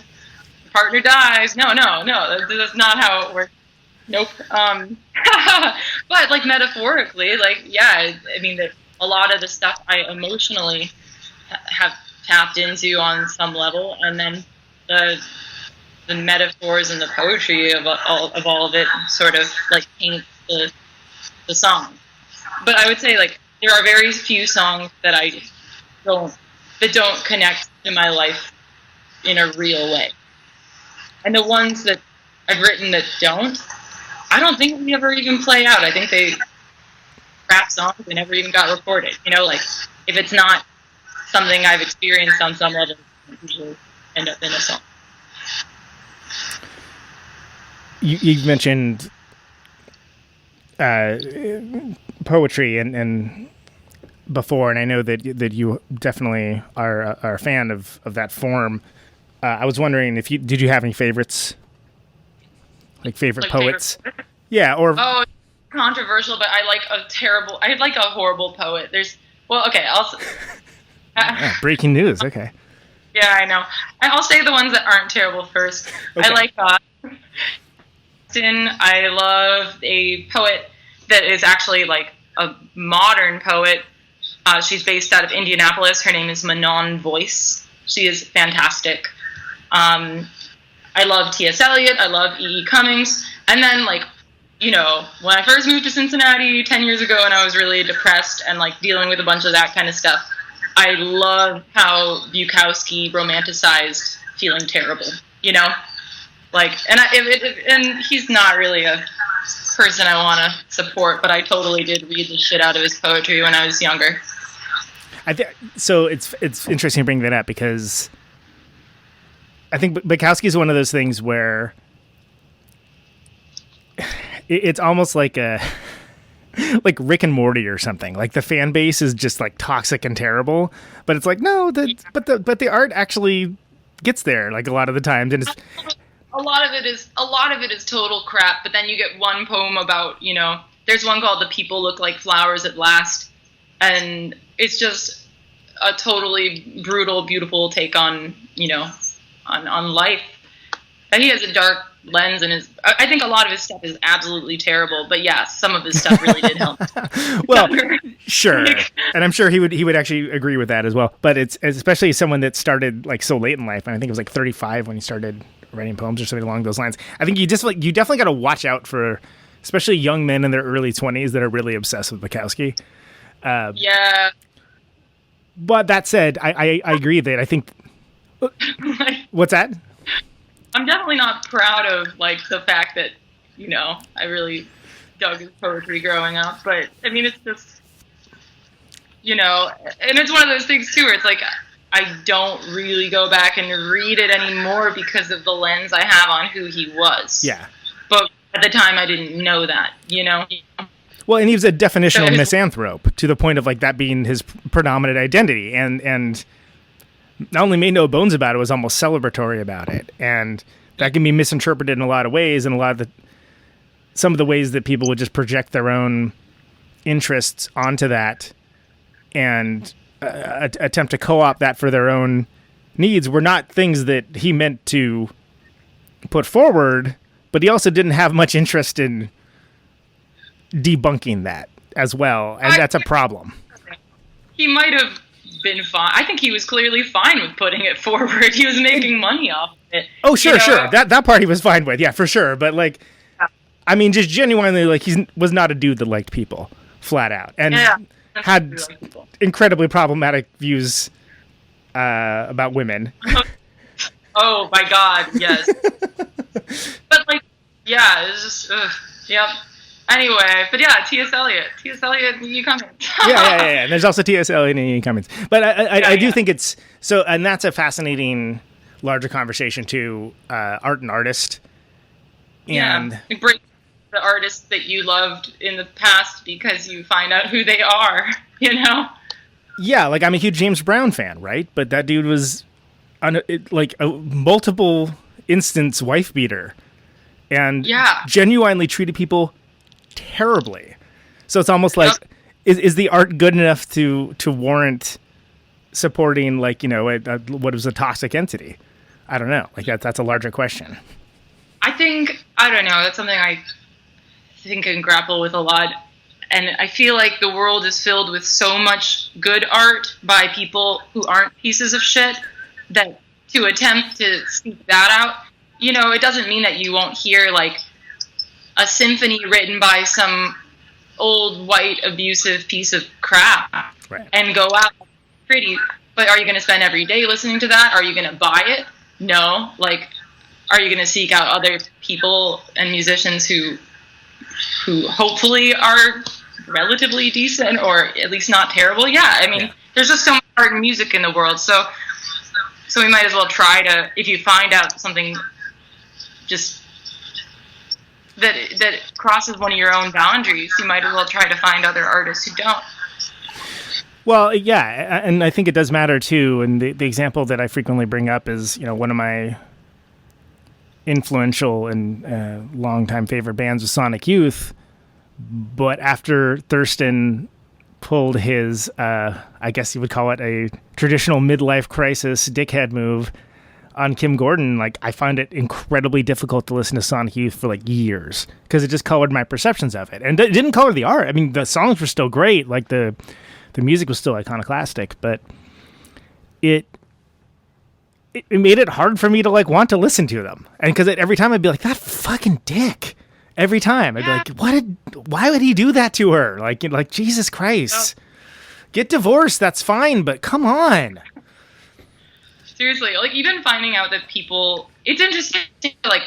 partner dies. No, that's not how it works. Nope. But like metaphorically, like, yeah, I mean, a lot of the stuff I emotionally have tapped into on some level, and then the metaphors and the poetry of all of it sort of like paint the song. But I would say, like, there are very few songs that don't connect to my life in a real way. And the ones that I've written that don't, I don't think we ever even play out. I think they rap songs that never even got recorded. You know, like, if it's not something I've experienced on some level, it usually end up in a song. You mentioned poetry and before, and I know that you definitely are a fan of that form. I was wondering if did you have any favorites, like favorite poets? Yeah, or controversial, but I like a horrible poet. Breaking news. Okay. Yeah, I know. I'll say the ones that aren't terrible first. Okay. I like I love a poet that is actually like a modern poet. She's based out of Indianapolis. Her name is Manon Voice. She is fantastic. I love T.S. Eliot. I love E.E. Cummings. And then, like, you know, when I first moved to Cincinnati 10 years ago and I was really depressed and, like, dealing with a bunch of that kind of stuff, I love how Bukowski romanticized feeling terrible, you know? Like, and he's not really a person I want to support, but I totally did read the shit out of his poetry when I was younger. So it's interesting to bring that up, because I think Bukowski is one of those things where it's almost like like Rick and Morty or something. Like, the fan base is just like toxic and terrible, but it's like, no, but the art actually gets there, like, a lot of the times, and it's. A lot of it is total crap, but then you get one poem about, you know, there's one called "The People Look Like Flowers at Last," and it's just a totally brutal, beautiful take on, you know, on life. And he has a dark lens, and I think a lot of his stuff is absolutely terrible, but yeah, some of his stuff really did help. Well, sure, and I'm sure he would actually agree with that as well. But it's especially someone that started like so late in life, and I think it was like 35 when he started writing poems or something along those lines. I think you definitely got to watch out for, especially young men in their early 20s that are really obsessed with Bukowski. Yeah. But that said, I agree that I think. What's that? I'm definitely not proud of, like, the fact that, you know, I really dug his poetry growing up, but I mean, it's just, you know, and it's one of those things too where it's like, I don't really go back and read it anymore because of the lens I have on who he was. Yeah. But at the time, I didn't know that, you know? Well, and he was a definitional misanthrope to the point of, like, that being his predominant identity. And not only made no bones about it, was almost celebratory about it. And that can be misinterpreted in a lot of ways, and some of the ways that people would just project their own interests onto that and attempt to co-opt that for their own needs were not things that he meant to put forward, but he also didn't have much interest in debunking that as well, and that's a problem. He might have been fine. I think he was clearly fine with putting it forward. He was making money off of it. Oh, sure, you know? Sure. That part he was fine with, yeah, for sure. But, like, I mean, just genuinely, like, he was not a dude that liked people, flat out. And had incredibly problematic views about women. Oh my God, yes. But like, yeah, it's just, yep. Anyway, but yeah, T.S. Eliot, you come in. yeah. And there's also T.S. Eliot and E. Cummings. But I do think it's so, and that's a fascinating larger conversation too. Art and artist, and it breaks the artists that you loved in the past because you find out who they are. You know. Yeah, like I'm a huge James Brown fan, right? But that dude was like a multiple instance wife beater, and genuinely treated people terribly. So it's almost like, is the art good enough to warrant supporting, like, you know, what is a toxic entity? I don't know. Like that's a larger question. I don't know. That's something I think and grapple with a lot. And I feel like the world is filled with so much good art by people who aren't pieces of shit that to attempt to seek that out, you know, it doesn't mean that you won't hear like a symphony written by some old white abusive piece of crap and go out pretty. But are you going to spend every day listening to that? Are you going to buy it? No. Like, are you going to seek out other people and musicians who hopefully are relatively decent or at least not terrible? Yeah, I mean, there's just so much art and music in the world, so we might as well try to, if you find out something just that crosses one of your own boundaries, you might as well try to find other artists who don't. Well, yeah, and I think it does matter too, and the example that I frequently bring up is, you know, one of my influential and longtime favorite bands was Sonic Youth. But after Thurston pulled his, I guess you would call it a traditional midlife crisis dickhead move on Kim Gordon, like I find it incredibly difficult to listen to Sonic Youth for like years because it just colored my perceptions of it. And it didn't color the art. I mean, the songs were still great. Like the music was still iconoclastic, but it made it hard for me to like want to listen to them. And because every time I'd be like, that fucking dick. Every time I'd be like, why would he do that to her? Like Jesus Christ, get divorced. That's fine. But come on. Seriously. Like even finding out that people, it's interesting like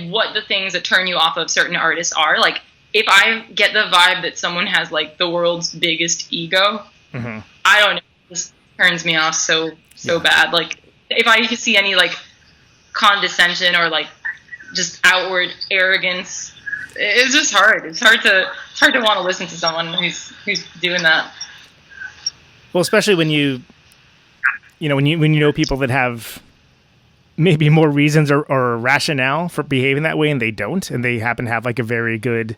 what the things that turn you off of certain artists are. Like if I get the vibe that someone has like the world's biggest ego, I don't know. It just turns me off so bad. Like if I see any like condescension or like just outward arrogance, it's just hard. It's hard to want to listen to someone who's doing that. Well, especially when you know people that have maybe more reasons or rationale for behaving that way, and they don't, and they happen to have like a very good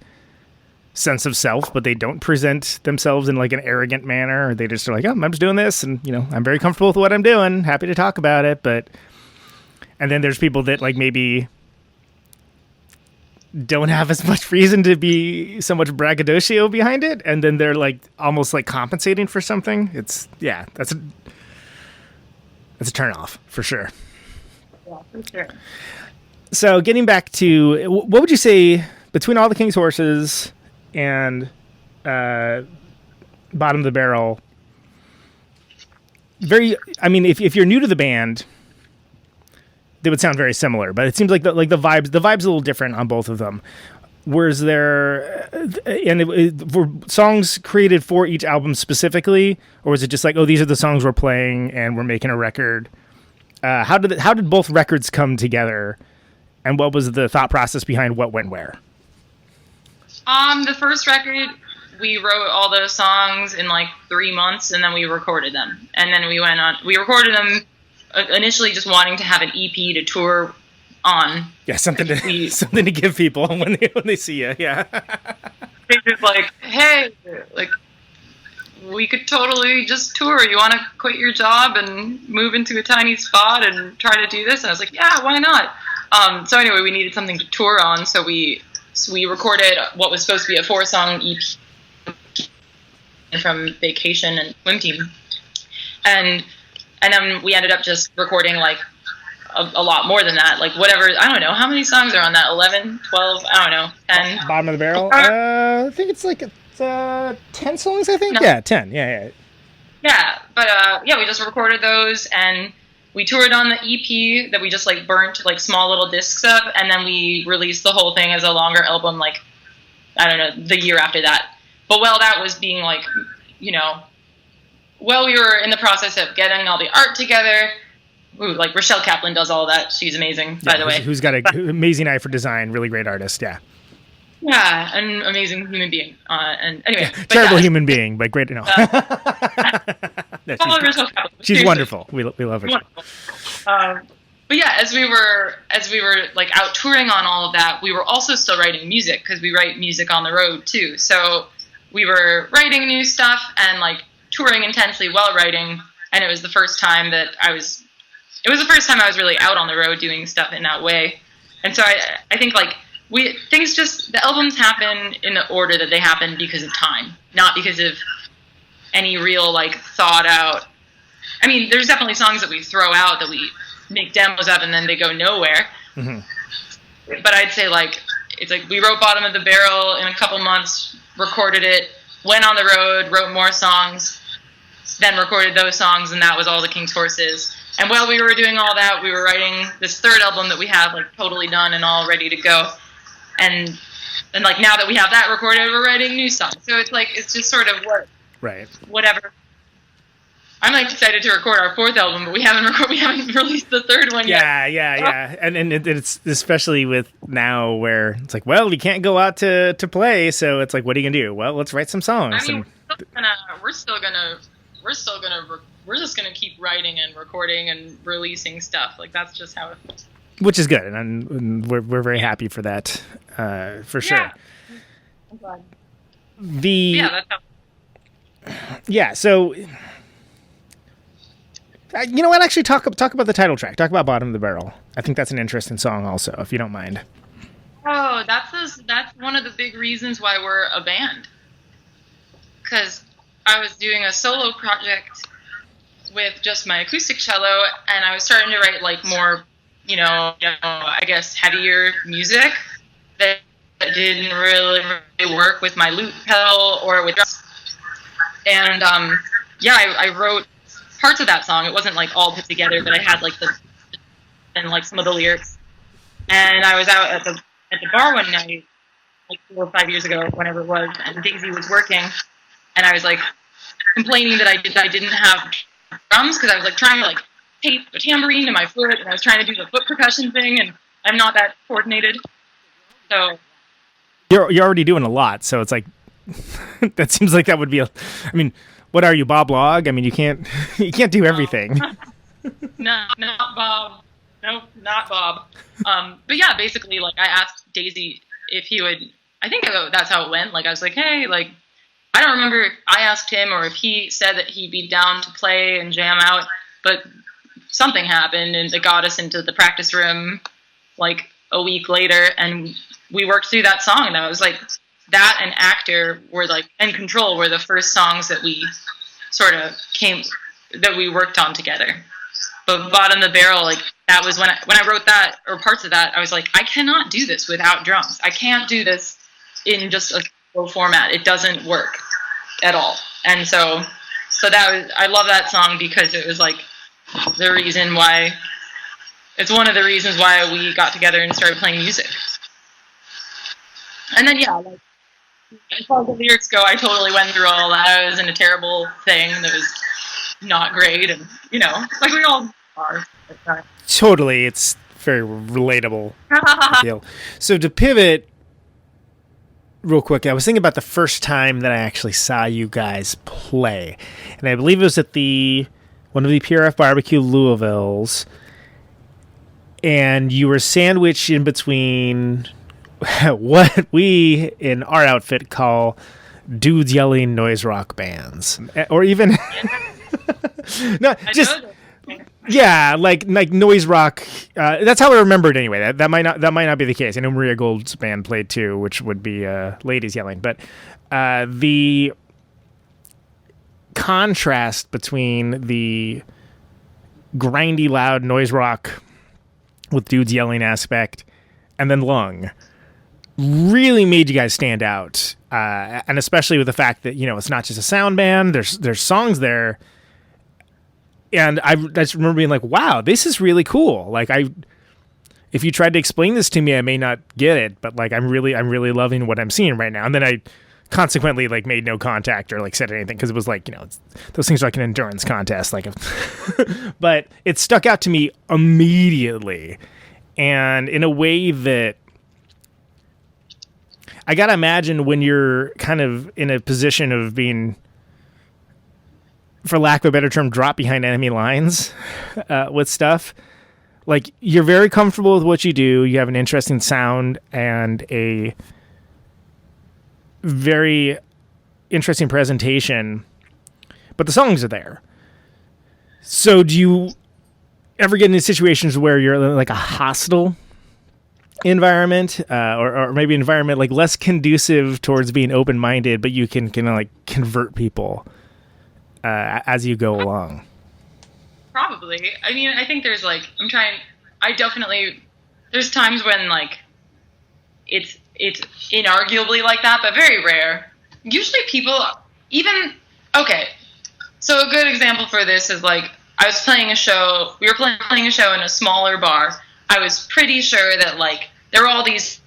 sense of self, but they don't present themselves in like an arrogant manner. Or they just are like, oh, I'm just doing this, and you know, I'm very comfortable with what I'm doing. Happy to talk about it, and then there's people that like maybe don't have as much reason to be so much braggadocio behind it, and then they're like almost like compensating for something. That's a turn off for sure. Yeah, for sure. So getting back to, what would you say between All the King's Horses and Bottom of the Barrel? I mean, if you're new to the band, they would sound very similar, but it seems like the vibe's a little different on both of them. Was there were songs created for each album specifically, or was it just like, oh, these are the songs we're playing and we're making a record? How did both records come together, and what was the thought process behind what went where? The first record, we wrote all those songs in like 3 months, and then we recorded them, and then we recorded them. Initially just wanting to have an EP to tour on. Yeah, something to give people when they see you, yeah. They just like, hey, like, we could totally just tour. You want to quit your job and move into a tiny spot and try to do this? And I was like, yeah, why not? So anyway, we needed something to tour on, so we recorded what was supposed to be a 4-song EP from Vacation and Swim Team. And then we ended up just recording like a lot more than that. Like whatever, I don't know. How many songs are on that? 11, 12, I don't know, 10? Bottom of the Barrel? I think it's like 10 songs, I think? No. Yeah, 10. Yeah. Yeah, but we just recorded those, and we toured on the EP that we just like burnt like small little discs of, and then we released the whole thing as a longer album, like, I don't know, the year after that. But while that was being like, you know, while we were in the process of getting all the art together, like Rochelle Kaplan does all that. She's amazing, by the way. Who's got an amazing eye for design, really great artist, yeah. Yeah, an amazing human being. And anyway, terrible human being, but great to know. No, she's wonderful. We love her. But yeah, as we were like out touring on all of that, we were also still writing music, because we write music on the road too. So we were writing new stuff and like touring intensely while writing. And it was the first time that I was really out on the road doing stuff in that way. And so I think like the albums happen in the order that they happen because of time, not because of any real like thought out. I mean, there's definitely songs that we throw out that we make demos of and then they go nowhere. Mm-hmm. But I'd say like, it's like we wrote Bottom of the Barrel in a couple months, recorded it, went on the road, wrote more songs, then recorded those songs, and that was all the King's Horses. And while we were doing all that, we were writing this third album that we have like totally done and all ready to go. And like now that we have that recorded, we're writing new songs. So it's like, it's just sort of whatever. I'm like excited to record our fourth album, but we haven't released the third one yet. Yeah. And it's especially with now where it's like, well, we can't go out to play, so it's like, what are you gonna do? Well, let's write some songs. I mean, we're just gonna keep writing and recording and releasing stuff. Like that's just how it feels. Which is good, and we're very happy for that, for sure. Yeah. I'm glad. So you know what? Actually, talk about the title track. Talk about "Bottom of the Barrel." I think that's an interesting song, also, if you don't mind. Oh, that's one of the big reasons why we're a band. Because I was doing a solo project with just my acoustic cello, and I was starting to write like more, I guess heavier music that didn't really work with my loop pedal or with drums. And I wrote parts of that song. It wasn't like all put together, but I had like some of the lyrics. And I was out at the bar one night, like 4 or 5 years ago, whenever it was, and Daisy was working, and I was like complaining that I didn't have drums because I was like trying to like tape a tambourine to my foot, and I was trying to do the foot percussion thing, and I'm not that coordinated. So you're already doing a lot, so it's like that seems like that would be I mean, what are you, Bob Log? I mean, you can't do everything. No, not Bob. Nope, not Bob. But yeah, basically, like I asked Daisy if he would. I think that's how it went. Like I was like, hey, like I don't remember if I asked him or if he said that he'd be down to play and jam out, but something happened and it got us into the practice room like a week later, and we worked through that song. And I was like, that and Actor were like, and Control were the first songs that we that we worked on together. But Bottom of the Barrel, like that was when I wrote that, or parts of that, I was like, I cannot do this without drums. I can't do this in just a slow format. It doesn't work at all. And so I love that song because it was like the reason why. It's one of the reasons why we got together and started playing music. And then like as far as the lyrics go, I totally went through all that. I was in a terrible thing that was not great, and like we all are. Totally, it's very relatable. Feel. So to pivot real quick, I was thinking about the first time that I actually saw you guys play, and I believe it was at one of the PRF Barbecue Louisvilles, and you were sandwiched in between what we in our outfit call dudes yelling noise rock bands, or even no, just like noise rock. That's how I remembered anyway. That might not be the case. I know Maria Gold's band played too, which would be ladies yelling, but the contrast between the grindy, loud noise rock with dudes yelling aspect and then Lung really made you guys stand out, and especially with the fact that it's not just a sound band. There's songs there. And I just remember being like, wow, this is really cool. Like, if you tried to explain this to me, I may not get it, but like, I'm really loving what I'm seeing right now. And then I consequently like made no contact or like said anything, because it was like, those things are like an endurance contest, like, but it stuck out to me immediately, and in a way that I gotta imagine when you're kind of in a position of being, for lack of a better term, drop behind enemy lines with stuff. Like, you're very comfortable with what you do. You have an interesting sound and a very interesting presentation, but the songs are there. So do you ever get into situations where you're in like a hostile environment, or maybe an environment like less conducive towards being open-minded, but you can kind of like convert people as you go along? Probably. I mean, I think there's like, there's times when like it's inarguably like that, but very rare. Usually people okay. So a good example for this is like, we were playing a show in a smaller bar. I was pretty sure that like there were all these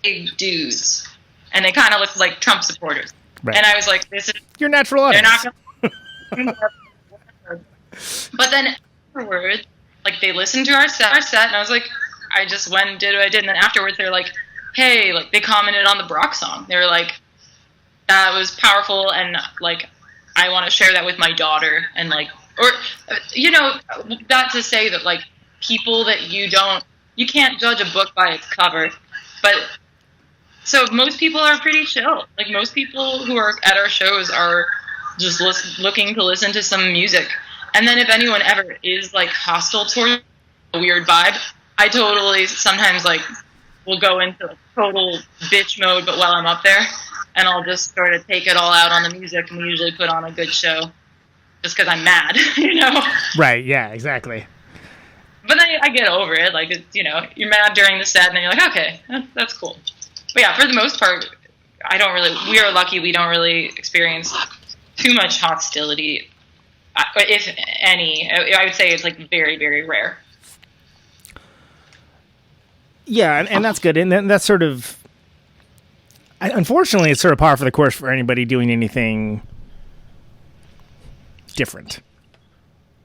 big dudes and they kind of looked like Trump supporters. Right. And I was like, this is your natural audience. They're not gonna But then afterwards, like, they listened to our set, and I was like, I just went and did what I did. And then afterwards, they're like, hey, like, they commented on the Brock song. They were like, that was powerful, and, like, I want to share that with my daughter. And, like, or, that to say that, like, people that you can't judge a book by its cover. But, so most people are pretty chill. Like, most people who are at our shows are just looking to listen to some music. And then if anyone ever is like hostile toward a weird vibe, I totally sometimes like will go into like total bitch mode, but while I'm up there, and I'll just sort of take it all out on the music, and we usually put on a good show just because I'm mad, Right, yeah, exactly. But then I get over it. Like, it's, you're mad during the set, and then you're like, okay, that's cool. But yeah, for the most part, we are lucky we don't really experience too much hostility. If any, I would say it's like very, very rare. Yeah, and that's good. And that's sort of, unfortunately, it's sort of par for the course for anybody doing anything different.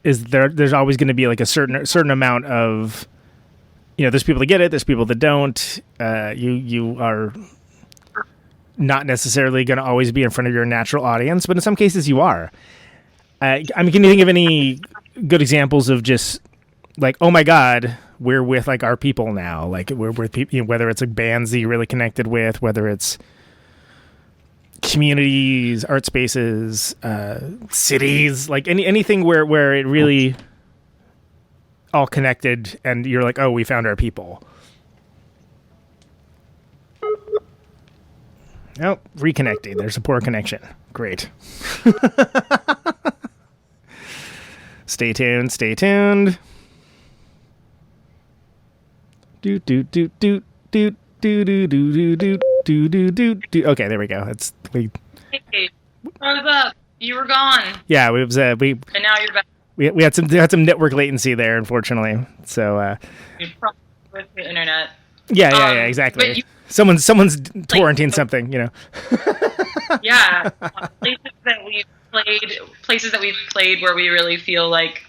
There's always going to be like a certain amount of, there's people that get it, there's people that don't. You are not necessarily going to always be in front of your natural audience, but in some cases you are. Can you think of any good examples of just like, oh my God, we're with like our people now? Like, we're with people, whether it's like bands that you're really connected with, whether it's communities, art spaces, cities, like anything where it really all connected, and you're like, oh, we found our people. Oh, reconnecting. There's a poor connection. Great. Stay tuned. Stay tuned. Do do do do do do do do do do do do. Okay, there we go. Hey, what was up? You were gone. Yeah, and now you're back. We had some network latency there, unfortunately. So You're probably with the internet. Yeah, exactly. Someone's torrenting something, Yeah, places that we've played where we really feel like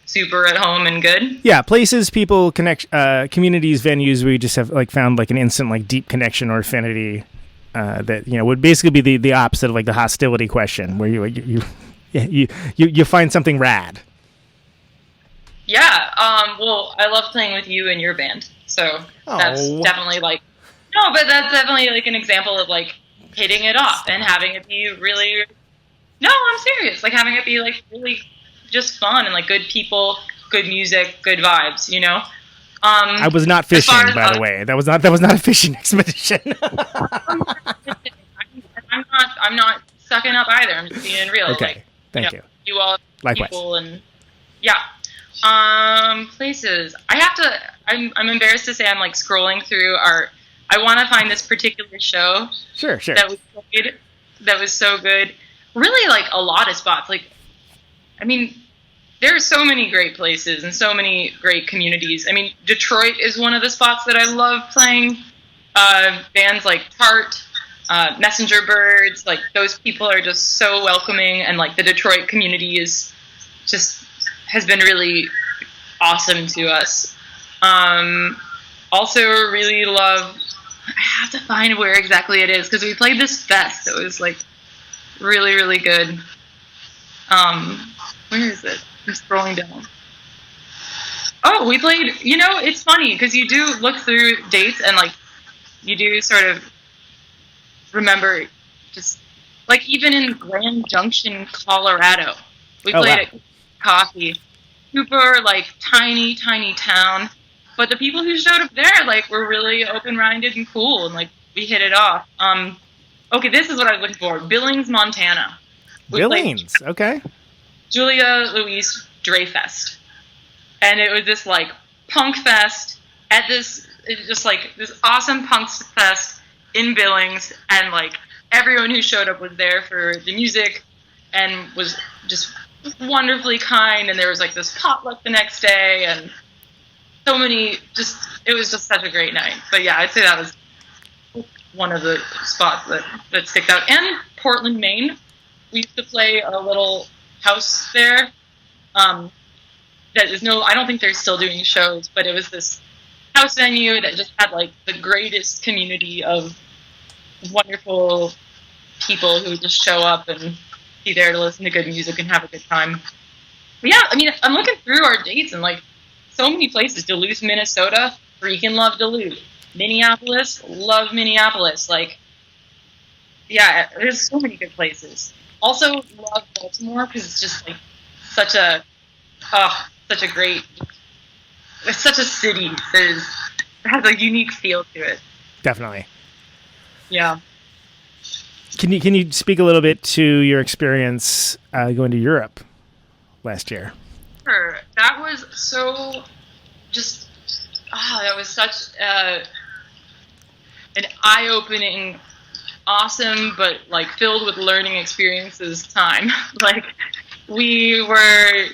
super at home and good. Yeah, places, people, communities, venues where you just have like found like an instant like deep connection or affinity that would basically be the opposite of like the hostility question, where you find something rad. Yeah, well, I love playing with you and your band, so that's definitely like that's definitely like an example of like hitting it off and having it be really. No, I'm serious. Like having it be like really just fun and like good people, good music, good vibes. I was not fishing, by the way. That was not a fishing expedition. I'm not sucking up either. I'm just being real. Okay, like, thank you. You all likewise. People and yeah. Places. I'm embarrassed to say I'm like scrolling through I want to find this particular show. Sure. That we played. That was so good. Really, like a lot of spots. Like, I mean, there are so many great places and so many great communities. I mean, Detroit is one of the spots that I love playing. Bands like Tart, Messenger Birds, like those people are just so welcoming, and like the Detroit community has been really awesome to us. Also really love, I have to find where exactly it is, because we played this fest that was like really, really good. Where is it? I'm scrolling down. Oh, we played, it's funny because you do look through dates and like you do sort of remember, just like even in Grand Junction, Colorado, we played at Coffee. Super like tiny town, but the people who showed up there like were really open-minded and cool, and like we hit it off. Okay, this is what I was looking for. Billings, Montana. Billings, okay. Julia Louise Dreyfest, and it was this like punk fest at this awesome punk fest in Billings, and like everyone who showed up was there for the music and was just wonderfully kind, and there was like this potluck the next day, and so many, it was just such a great night. But yeah, I'd say that was one of the spots that sticks out. And Portland, Maine, we used to play a little house there. I don't think they're still doing shows, but it was this house venue that just had like the greatest community of wonderful people who would just show up and be there to listen to good music and have a good time. But yeah, I mean, I'm looking through our dates and like so many places. Duluth, Minnesota, freaking love Duluth. Minneapolis, love Minneapolis. Like, yeah, there's so many good places. Also love Baltimore because it's just like such a great, it's such a city that has a unique feel to it. Definitely. Yeah. Can you speak a little bit to your experience going to Europe last year? Sure. That was so that was such an eye-opening, awesome, but like filled with learning experiences time. Like we were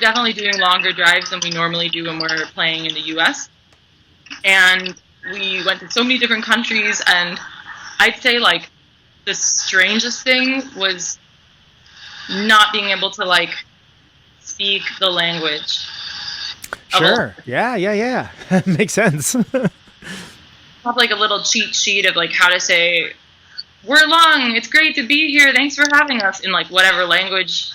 definitely doing longer drives than we normally do when we're playing in the US. And we went to so many different countries, and I'd say like the strangest thing was not being able to like speak the language. Sure. Yeah. Makes sense. Have like a little cheat sheet of like how to say, "We're long. It's great to be here. Thanks for having us," in like whatever language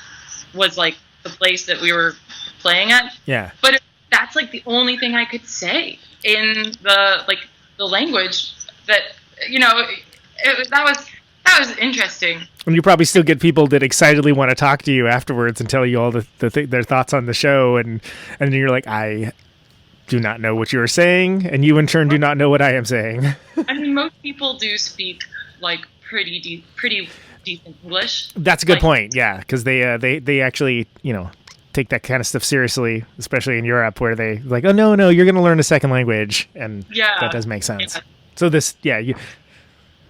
was like the place that we were playing at. Yeah. But that's like the only thing I could say in the language that that was interesting. And you probably still get people that excitedly want to talk to you afterwards and tell you all their thoughts on the show, and then you're like, I do not know what you are saying, and you in turn do not know what I am saying. I mean, most people do speak like pretty decent English. That's a good point, yeah, because they actually take that kind of stuff seriously, especially in Europe, where they like, oh no, you're going to learn a second language, and that does make sense. Yeah. So this,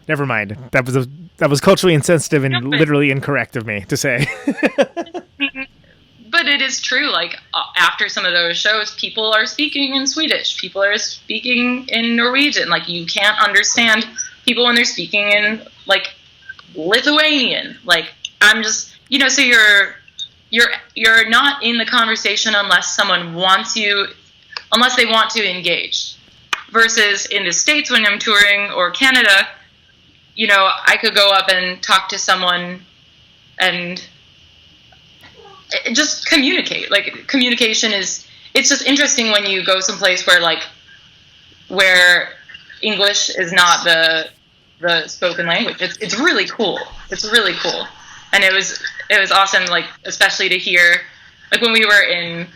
never mind. That was culturally insensitive and literally incorrect of me to say. But it is true. Like after some of those shows, people are speaking in Swedish. People are speaking in Norwegian. Like you can't understand people when they're speaking in like Lithuanian. Like I'm just, so you're not in the conversation unless they want to engage. Versus in the States when I'm touring, or Canada, I could go up and talk to someone and just communicate. Like communication it's just interesting when you go someplace where English is not the spoken language. It's really cool. It's really cool. And it was awesome, like especially to hear, like when we were in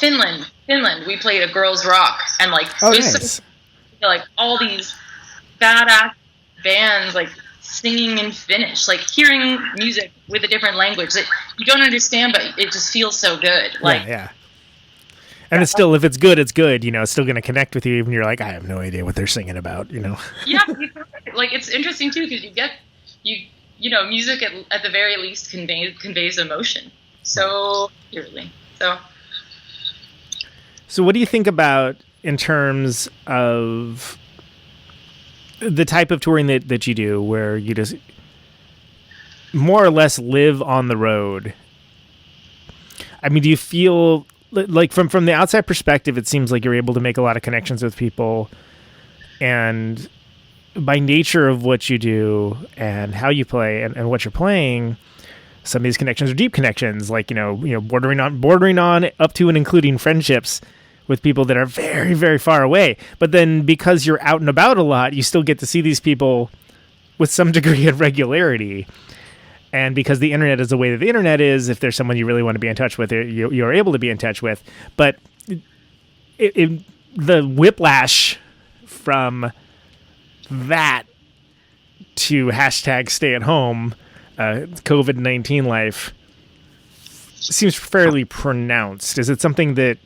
Finland, we played a girls' rock, and like it was nice. Like all these badass bands like singing in Finnish, like hearing music with a different language that you don't understand, but it just feels so good. Like yeah. And it's still, if it's good, it's good. It's still going to connect with you, even you're like, I have no idea what they're singing about. Yeah, like it's interesting too because you music at the very least conveys emotion so clearly. So what do you think about in terms of the type of touring that you do, where you just more or less live on the road? I mean, do you feel like from the outside perspective, it seems like you're able to make a lot of connections with people, and by nature of what you do and how you play and what you're playing, some of these connections are deep connections, like, bordering on up to and including friendships with people that are very, very far away. But then because you're out and about a lot, you still get to see these people with some degree of regularity. And because the internet is the way that the internet is, if there's someone you really want to be in touch with, you're able to be in touch with. But the whiplash from that to hashtag stay at home, COVID-19 life seems fairly pronounced. Is it something that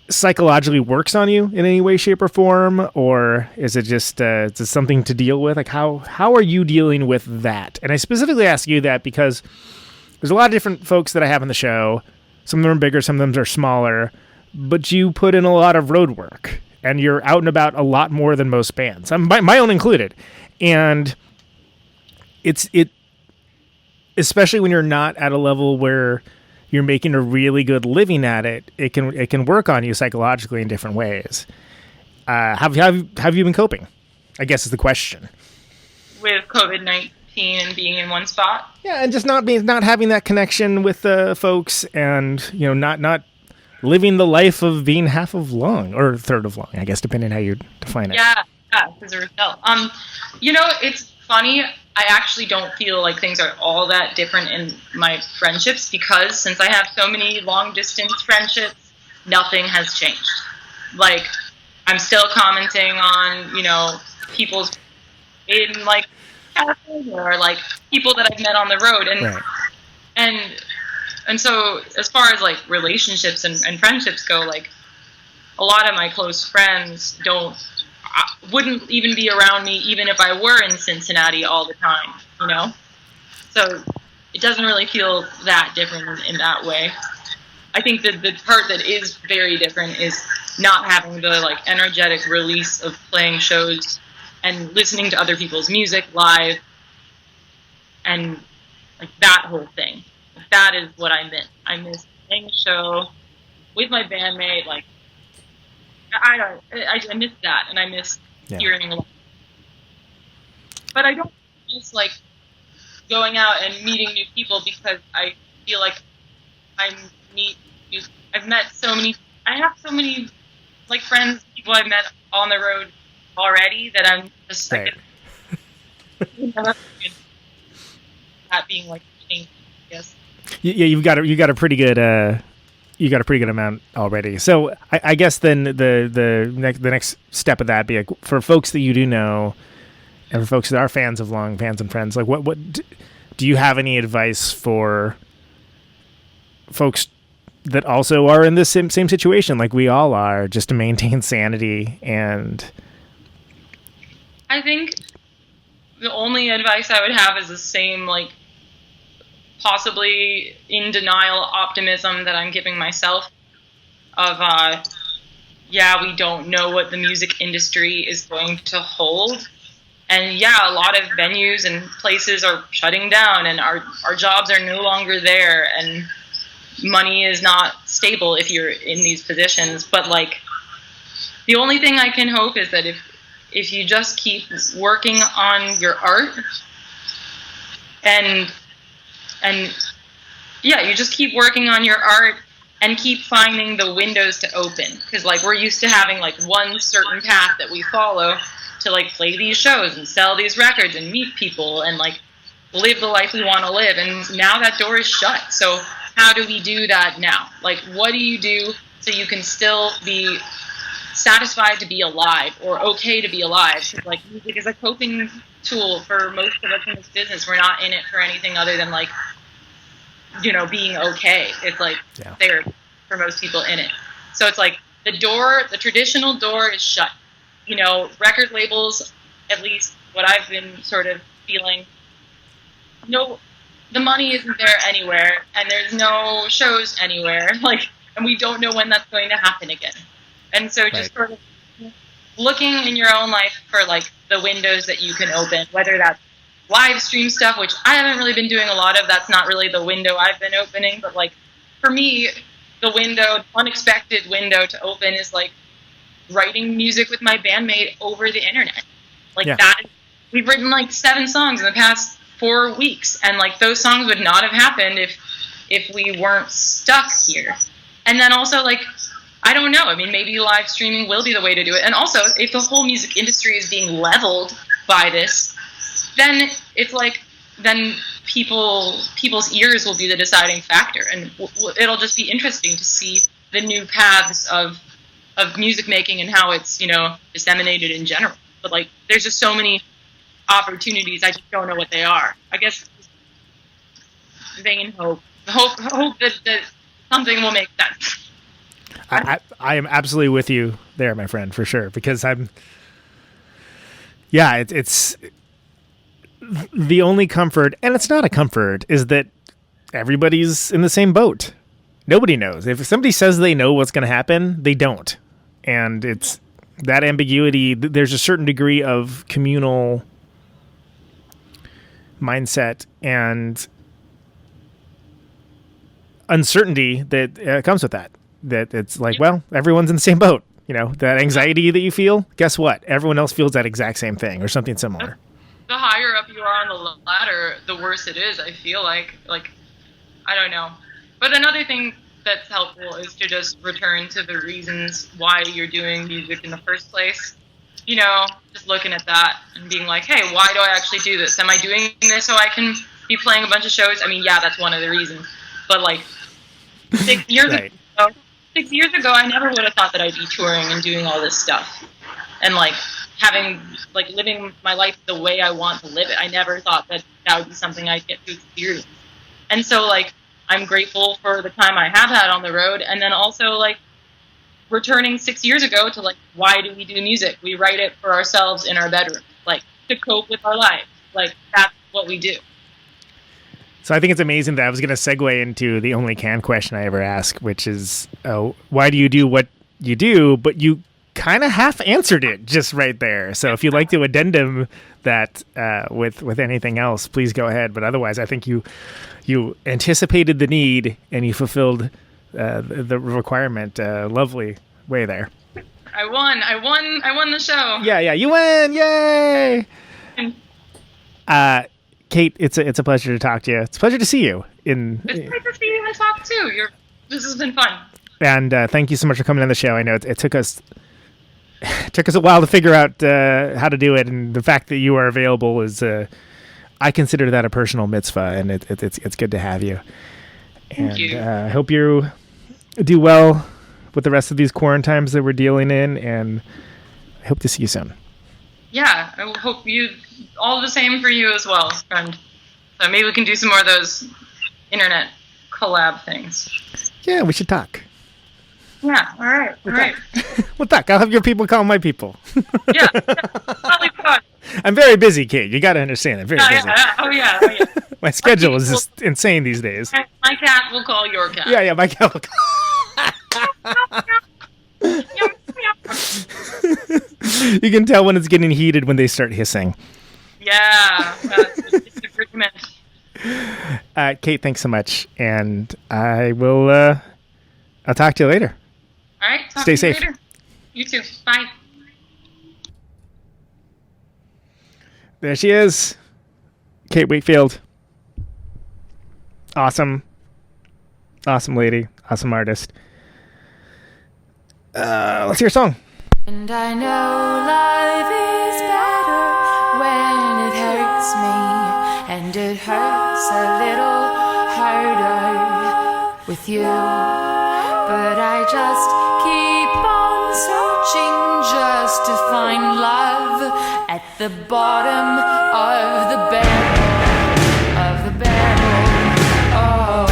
psychologically works on you in any way, shape, or form, or is it just something to deal with? Like, how are you dealing with that? And I specifically ask you that because there's a lot of different folks that I have on the show. Some of them are bigger, some of them are smaller, but you put in a lot of road work, and you're out and about a lot more than most bands, my own included. And it especially when you're not at a level where you're making a really good living at it, it can work on you psychologically in different ways. Have you been coping, I guess is the question. With COVID-19 and being in one spot? Yeah, and just not having that connection with folks, and not living the life of being half of long or third of long, I guess, depending on how you define it. Yeah, as a result. It's funny. I actually don't feel like things are all that different in my friendships, because since I have so many long distance friendships, nothing has changed. Like, I'm still commenting on, people's in like California, or like people that I've met on the road, and right. and so as far as like relationships and friendships go, like a lot of my close friends wouldn't even be around me even if I were in Cincinnati all the time, So it doesn't really feel that different in that way. I think that the part that is very different is not having the like energetic release of playing shows and listening to other people's music live, and like that whole thing. That is what I miss. I miss playing a show with my bandmate. Like, I miss that, and I miss hearing a lot. But I don't miss like going out and meeting new people, because I feel like I have so many like friends, people I've met on the road already, that I'm just right. That being like changed, I guess. Yeah, you got a pretty good amount already. So I guess then the next step of that be like, for folks that you do know, and for folks that are fans of Long, fans and friends, like what do you have any advice for folks that also are in this same situation, like we all are, just to maintain sanity? And I think the only advice I would have is the same, like, possibly in denial optimism that I'm giving myself of, we don't know what the music industry is going to hold. And a lot of venues and places are shutting down, and our jobs are no longer there, and money is not stable if you're in these positions. But like, the only thing I can hope is that if you just keep working on your art, and you just keep working on your art and keep finding the windows to open, because like we're used to having like one certain path that we follow to like play these shows and sell these records and meet people and like live the life we want to live, and now that door is shut. So how do we do that now? Like, what do you do so you can still be satisfied to be alive, or okay to be alive? Because like, music is a coping tool for most of us in this business. We're not in it for anything other than like, being okay. It's like therapy for most people in it. So it's like the traditional door is shut. Record labels at least what I've been sort of feeling, no, the money isn't there anywhere, and there's no shows anywhere, like, and we don't know when that's going to happen again. And so just sort of looking in your own life for, like, the windows that you can open, whether that's live stream stuff, which I haven't really been doing a lot of. That's not really the window I've been opening, but, like, for me, the unexpected window to open is, like, writing music with my bandmate over the internet. Like, that, we've written, like, 7 songs in the past 4 weeks, and, like, those songs would not have happened if we weren't stuck here. And then also, like, I don't know, I mean, maybe live streaming will be the way to do it. And also, if the whole music industry is being leveled by this, then it's like, then people's ears will be the deciding factor, and it'll just be interesting to see the new paths of music making and how it's, you know, disseminated in general. But, like, there's just so many opportunities, I just don't know what they are. I guess vain hope that something will make sense. I am absolutely with you there, my friend, for sure, because it's the only comfort, and it's not a comfort, is that everybody's in the same boat. Nobody knows. If somebody says they know what's going to happen, they don't. And it's that ambiguity. There's a certain degree of communal mindset and uncertainty that comes with that. That it's like, well, everyone's in the same boat. You know, that anxiety that you feel, guess what? Everyone else feels that exact same thing or something similar. The higher up you are on the ladder, the worse it is, I feel like, I don't know. But another thing that's helpful is to just return to the reasons why you're doing music in the first place. You know, just looking at that and being like, hey, why do I actually do this? Am I doing this so I can be playing a bunch of shows? I mean, yeah, that's one of the reasons. But, like, 6 years ago, 6 years ago, I never would have thought that I'd be touring and doing all this stuff. And, like, living my life the way I want to live it. I never thought that would be something I'd get to experience. And so, like, I'm grateful for the time I have had on the road. And then also, like, returning 6 years ago to, like, why do we do music? We write it for ourselves in our bedroom, like, to cope with our lives. Like, that's what we do. So I think it's amazing that I was going to segue into the only can question I ever ask, which is, why do you do what you do? But you kind of half answered it just right there. So if you'd like to addendum that with anything else, please go ahead. But otherwise, I think you anticipated the need and you fulfilled the requirement. Lovely way there. I won the show. Yeah, you win! Yay! Kate, it's a pleasure to talk to you. It's a pleasure to see you. It's great to see you and talk too. This has been fun. And thank you so much for coming on the show. I know it took us a while to figure out how to do it, and the fact that you are available is, I consider that a personal mitzvah, and it's good to have you. And thank you. I hope you do well with the rest of these quarantines that we're dealing in, and I hope to see you soon. Yeah, I hope you all the same for you as well, friend. So maybe we can do some more of those internet collab things. Yeah, we should talk. Yeah, all right. We'll talk. I'll have your people call my people. Yeah, probably fun. I'm very busy, Kate. You got to understand. I'm very busy. Oh, yeah. My schedule is just insane these days. My cat will call your cat. Yeah, my cat will call. You can tell when it's getting heated when they start hissing. Yeah, it's a agreement. Kate, thanks so much, and I will. I'll talk to you later. All right. Stay safe. Later. You too. Bye. There she is, Kate Wakefield. Awesome lady, awesome artist. Let's hear a song. And I know life is better when it hurts me, and it hurts a little harder with you. But I just keep on searching just to find love at the bottom of the barrel, Oh.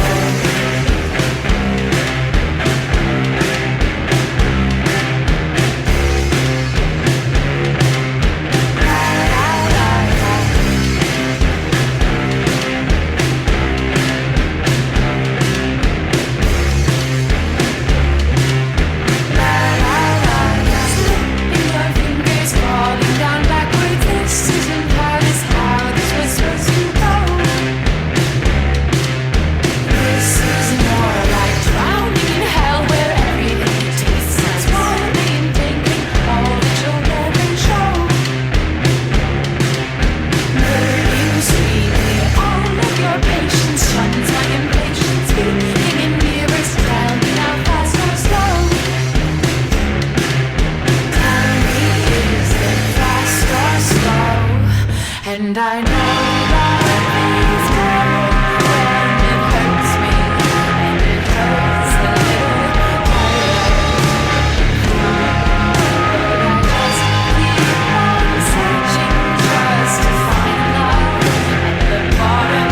And I know life is better when it hurts me, and it hurts a little harder. But I just keep on searching just to find love at the bottom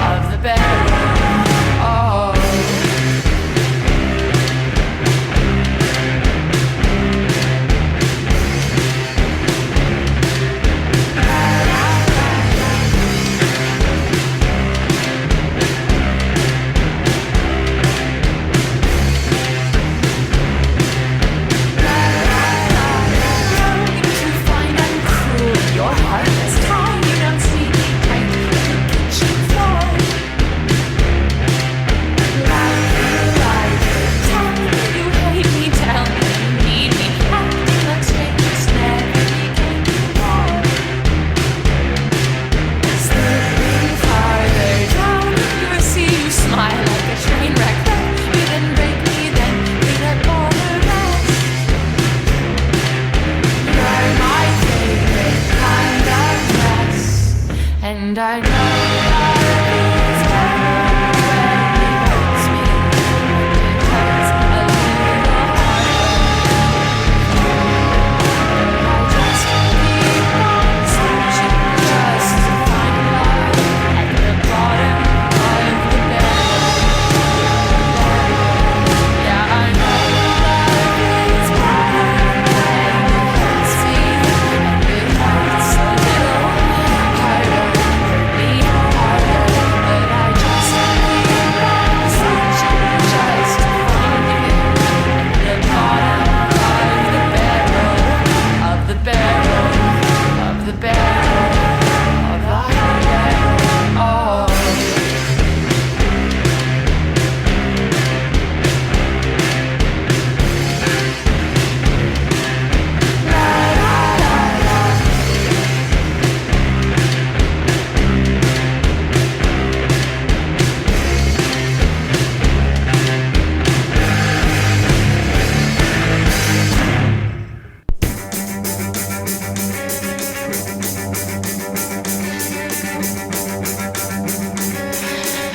of the barrel, oh. Your heart is torn, you don't see me break the kitchen floor. Love you, tell me you hate me, tell me you need me. Acting like strangers never became before. Slipping farther down, you see you smile like a train wreck. You then break me, then clean up all the rest. You're my favorite kind of mess, and I know life is better when it hurts me, and it hurts a little harder. I just keep on searching just to find love at the bottom of the barrel. Yeah, I know life is better when it hurts me, and it hurts a little harder. Hurt me harder, but I just keep on searching just to find you at the bottom of the barrel, of the barrel, of the barrel, oh.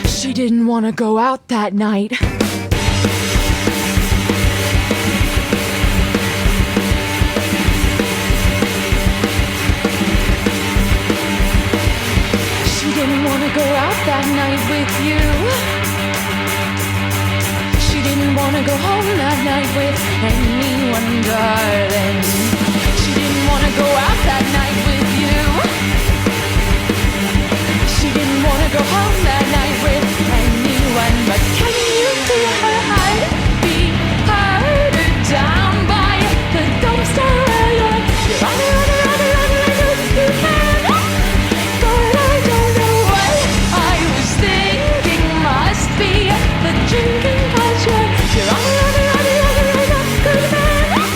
She didn't want to go out that night. She didn't want to go out that night with you. She didn't want to go home that night with anyone, darling. She didn't want to go out that night with you. She didn't want to go home that night with anyone, but can you feel her heart beat harder down by the dumpster where you're running, you can. But I don't know what I was thinking. Must be the drinking culture. You're good man.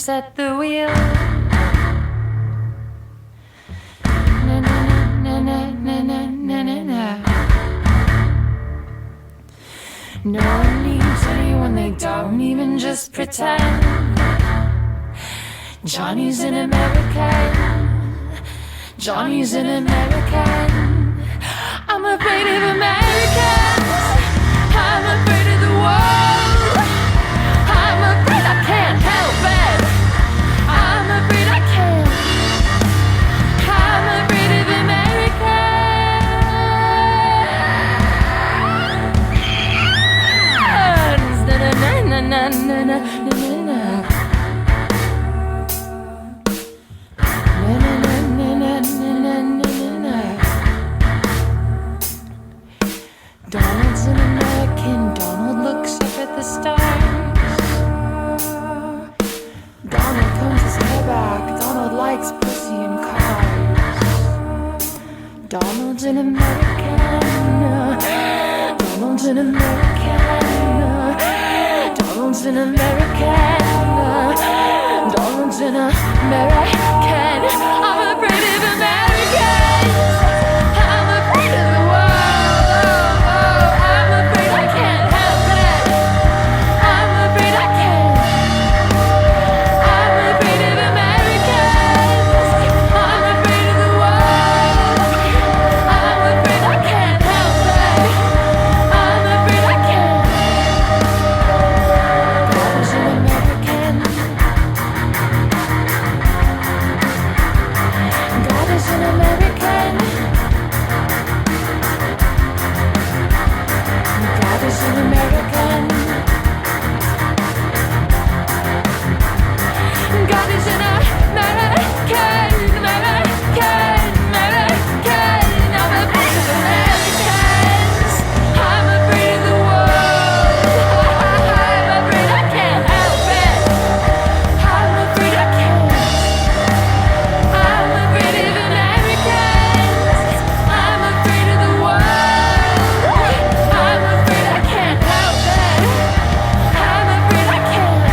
loose at the wheel. Na na na na na na na na na. No one needs anyone, they don't even just pretend. Johnny's an American. Johnny's an American. I'm afraid of Americans. I'm afraid of the world. I'm afraid I can't help it. I'm afraid I can't. I'm afraid of Americans. Na na na na na na na. Donald's an American. Donald looks up at the stars. Donald combs his hair back. Donald likes pussy and cars. Donald's an American. Donald's an American. Donald's an American. Donald's an American. I'm afraid of Americans. I'm afraid of the world. I'm afraid I can't help it. I'm afraid I can't. I'm afraid of Americans. I'm afraid of the world. I'm afraid I can't help it. I'm afraid I can't. God is an American. God is an American. God is an American. God is an American. American. American. I'm afraid of Americans. I'm afraid of the world. I'm afraid I can't help it. I'm afraid I can't. I'm afraid of Americans. I'm afraid of the world. I'm afraid I can't help it. I'm afraid I can't.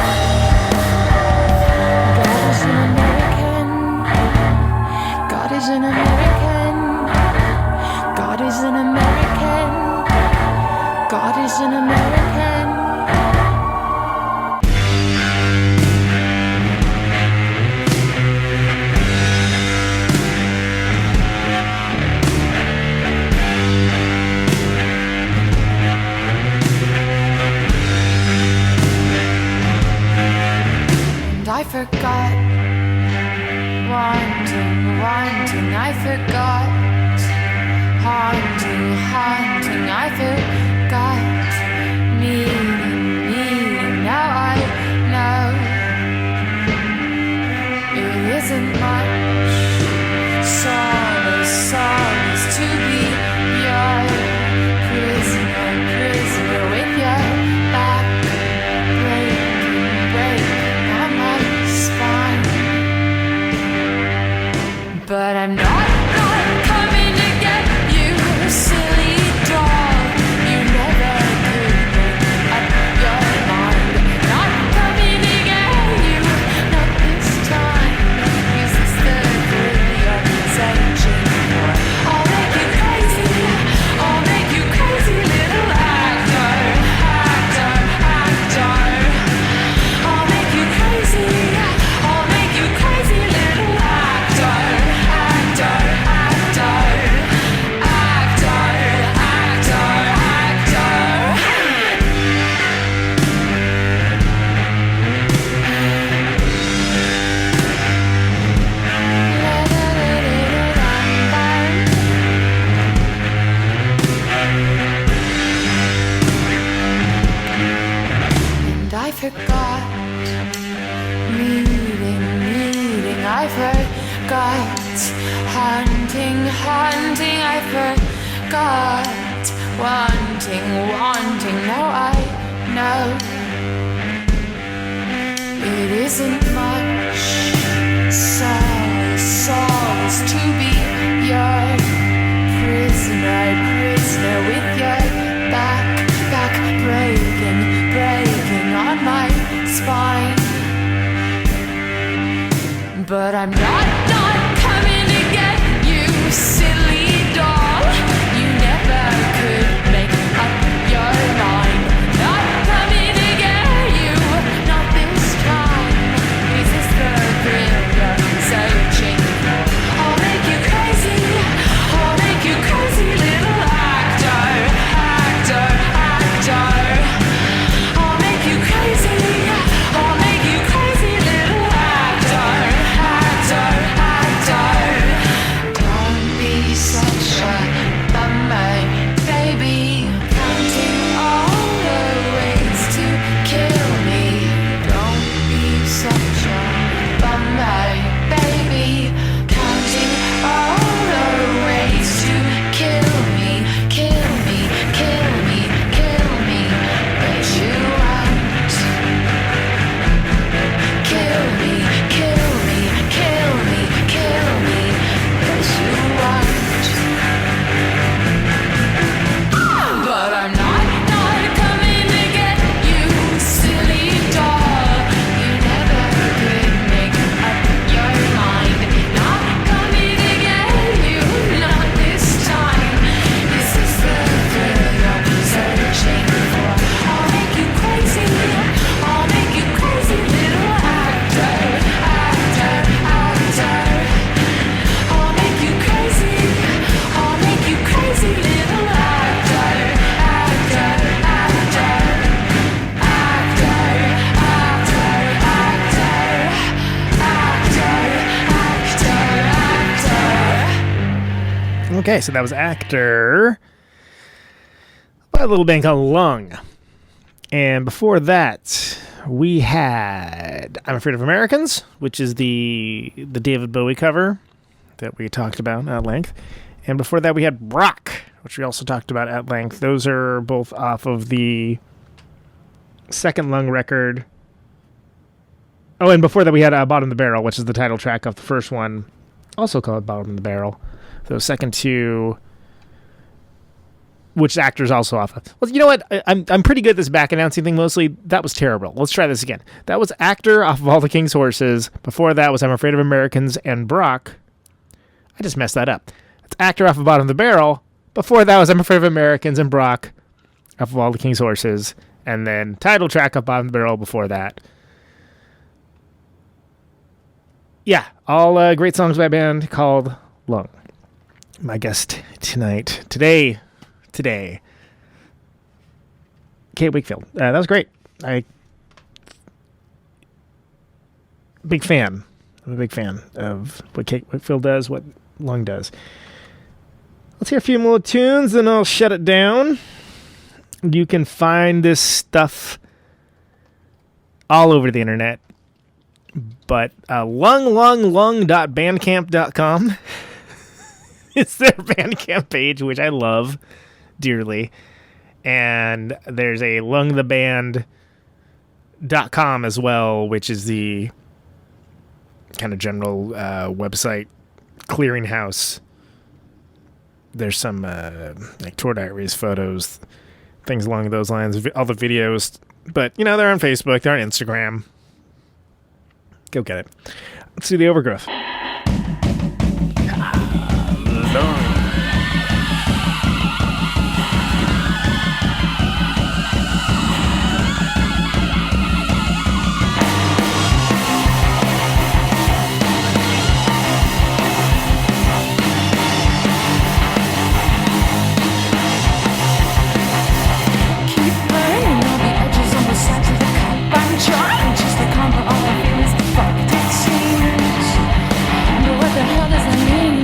God is an American. God is an American. God is an American. And I forgot. Wanting, I forgot. Haunting, I forgot. Needing, now I know. It isn't much. Solace to be your prisoner with your back breaking on my spine. But I'm not coming to get you, silly doll. You never could make up your mind. Not coming to get you, not this time. Is this the thrill you're searching for? I'll make you crazy, little actor. I'll make you crazy, little actor. And I forgot meeting, I forgot hunting, I forgot wanting, now I know it isn't much solace to be your prisoner with your back breaking on my spine. But I'm not coming to get you, silly doll. You never could make up your mind. Not coming to get you, not this time. Is this the thrill you're searching for? I'll make you crazy, I'll make you crazy, little actor, actor, actor. I'll make you crazy, I'll make you crazy, little actor, actor, actor. Don't be such a bummer, baby. Counting all the ways to kill me. Don't be such a bummer, baby. Counting all the ways to kill me, kill me, kill me, kill me. But you won't. Kill me, kill me, kill me, kill me. But you won't. But I'm not coming to get you, silly doll. You never could make up your mind. Not coming to get you, not this time. This is the thrill you're searching for. I'll make you crazy, I'll make you crazy, little actor, actor, actor. I'll make you crazy, I'll make you crazy, little actor, actor, actor, actor, actor, actor, actor. Okay, so that was Actor by a little band called Lung. And before that, we had I'm Afraid of Americans, which is the David Bowie cover that we talked about at length. And before that, we had Brock, which we also talked about at length. Those are both off of the second Lung record. Oh, and before that, we had Bottom of the Barrel, which is the title track of the first one, also called Bottom of the Barrel. Those second two, which Actor's also off of. Well, you know what? I'm pretty good at this back announcing thing mostly. That was terrible. Let's try this again. That was Actor off of All the King's Horses. Before that was I'm Afraid of Americans and Brock. I just messed that up. It's Actor off of Bottom of the Barrel. Before that was I'm Afraid of Americans and Brock off of All the King's Horses. And then title track of Bottom of the Barrel before that. Yeah, all great songs by a band called Lung. My guest today, Kate Wakefield. That was great. Big fan. I'm a big fan of what Kate Wakefield does, what Lung does. Let's hear a few more tunes, then I'll shut it down. You can find this stuff all over the internet, but lunglunglung.bandcamp.com is their Bandcamp page, which I love dearly. And there's a lungtheband.com as well, which is the kind of general website clearinghouse. There's some like tour diaries, photos, things along those lines, all the videos. But, you know, they're on Facebook, they're on Instagram. Go get it. Let's do the Overgrowth. What the hell does that mean?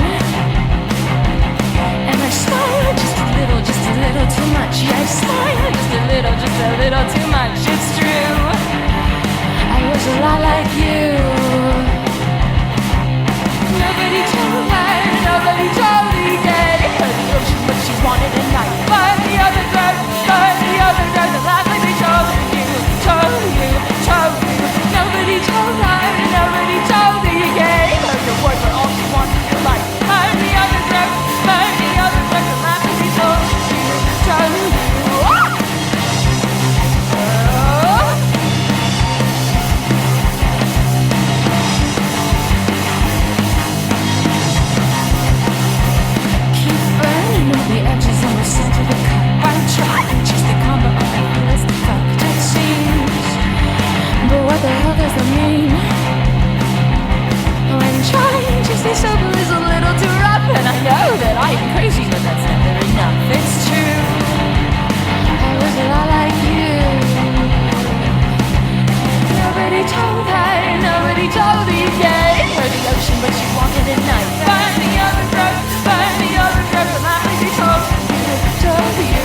totally gay. Or the ocean, but you want it at night. Burn the overdose, but nobody told you,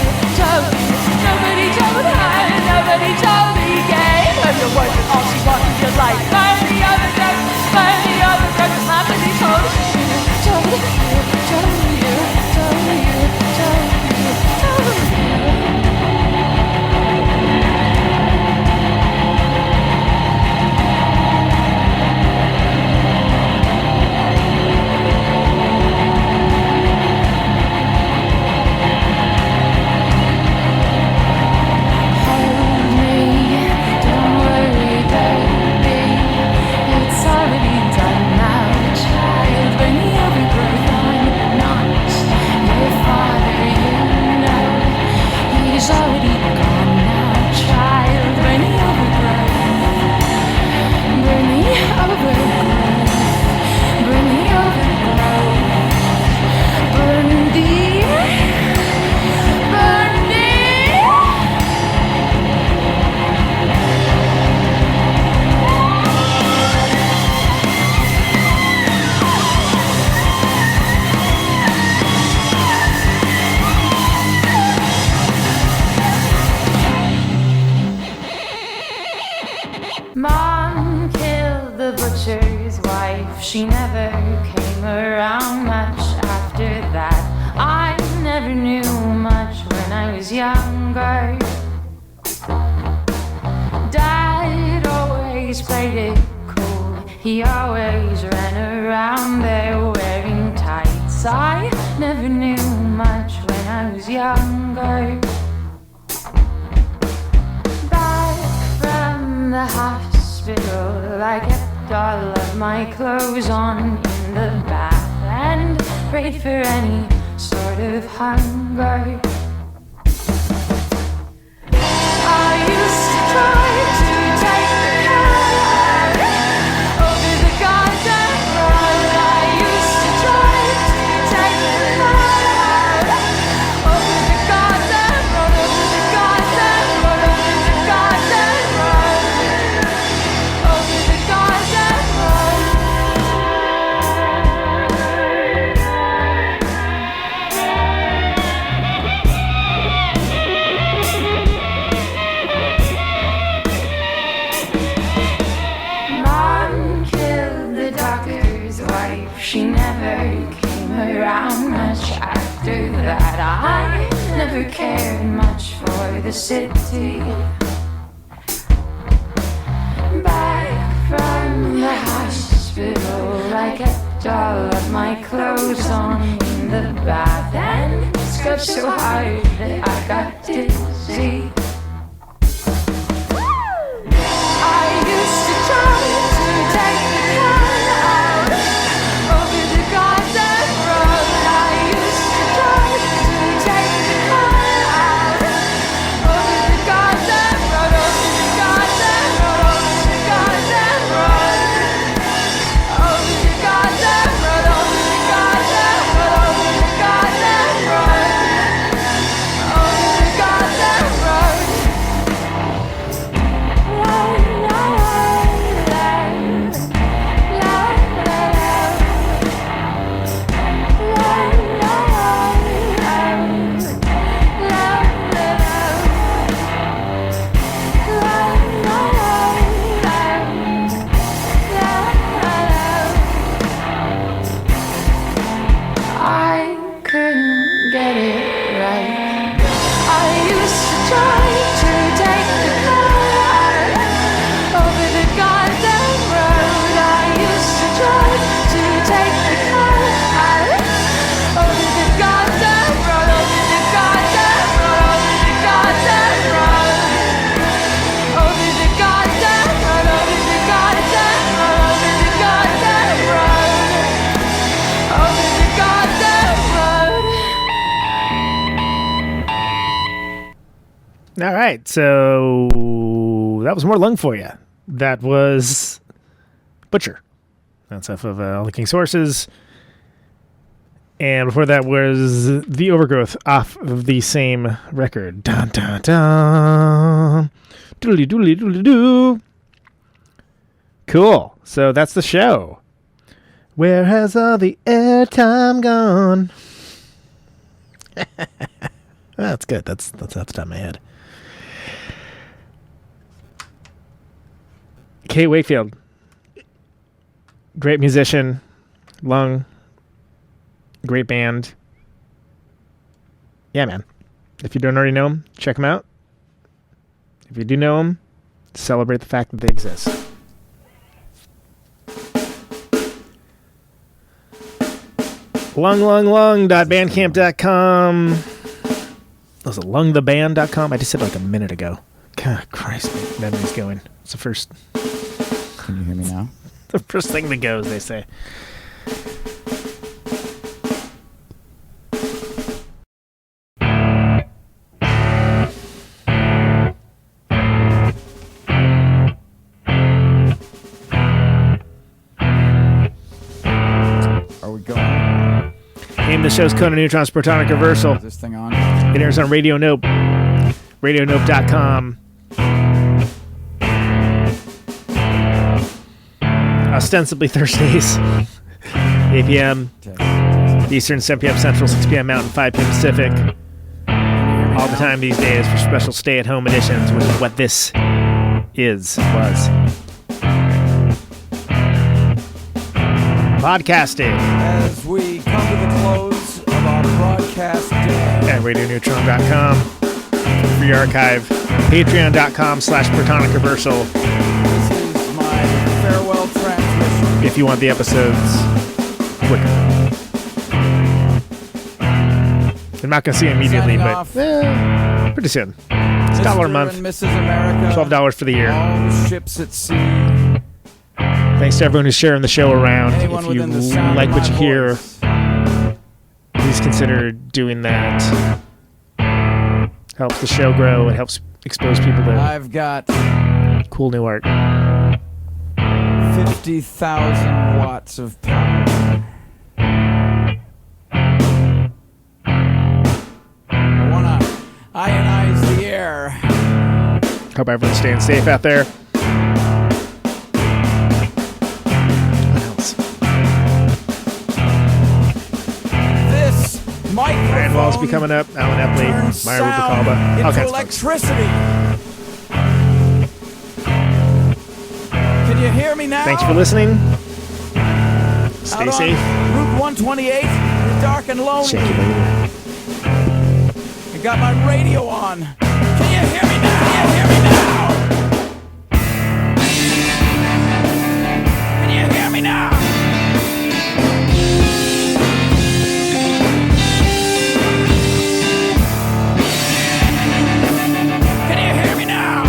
nobody told her, nobody told me gay. And the word is all she wants in your life. Burn the overdose, but nobody told you, told you. Mom killed the butcher's wife. She never came around much after that. I never knew much when I was younger. Dad always played it cool. He always ran around there wearing tights. I never knew much when I was younger. Back from the hospital, I kept all of my clothes on in the bath and prayed for any sort of hunger. I used to try to take the cat over the goddamn road. I used to try to take the cat over the goddamn road, over the goddamn road, over the goddamn road, over the goddamn road. Mom killed the doctor's wife. She never came around much after that. I never cared much for the city. Back from the hospital, I kept all of my clothes on in the bath and scrubbed so hard that I got dizzy. I used to try to take the cat out over the goddamn road. I used to try to take the cat out over the goddamn road, over the goddamn road, over the goddamn road, over the goddamn road, over the goddamn road, over the goddamn road, over the goddamn road. I couldn't get it right. I used to try to take the car over the goddamn road. I used to try to take the car over the goddamn road, over the goddamn road, over the goddamn road, over the goddamn road, over the goddamn road, over the goddamn road, over the goddamn road. All right, so that was more lung for you. That was Butcher. That's off of All the King's Horses. And before that was The Overgrowth off of the same record. Dun, dun, dun. Doodly doodly doodly doo. Cool. So that's the show. Where has all the airtime gone? That's good. That's off the top of my head. Kate Wakefield. Great musician. Lung. Great band. Yeah, man. If you don't already know them, check them out. If you do know them, celebrate the fact that they exist. lunglunglung.bandcamp.com. Was it lungtheband.com? I just said it like a minute ago. God, Christ, my memory's going. It's the first. Can you hear me now? The first thing that goes, they say. Are we going? Name of the show's Conan Neutron's Protonic Reversal. Is this thing on? It airs on Radio Nope. RadioNope.com. Ostensibly Thursdays, 8 p.m. Eastern, 7 p.m. Central, 6 p.m. Mountain, 5 p.m. Pacific. All the time these days for special stay-at-home editions, which is what this was. Podcasting. As we come to the close of our broadcast day. At RadioNeutron.com. Free archive. Patreon.com/Protonic Reversal. This is my farewell transmission. If you want the episodes quicker. I'm not going to see it immediately, but pretty soon. It's $1 a month. Mrs. America, $12 for the year. all the ships at sea. Thanks to everyone who's sharing the show around. Anyone If you within the sound like of what you my hear, voice. please consider doing that. Helps the show grow. It helps expose people to I've got cool new art. 50,000 watts of power. I want to ionize the air. Hope everyone's staying safe out there. What else? This microphone Rand Walls be coming up. Alan Epley, turns Maya sound Rubicalba. All into kinds of folks. electricity. Can you hear me now? Thanks for listening. Stay Out on safe. Route 128, dark and lonely. Check you later. I got my radio on. Can you hear me now? Can you hear me now? Can you hear me now? Can you hear me now? Can you hear me now?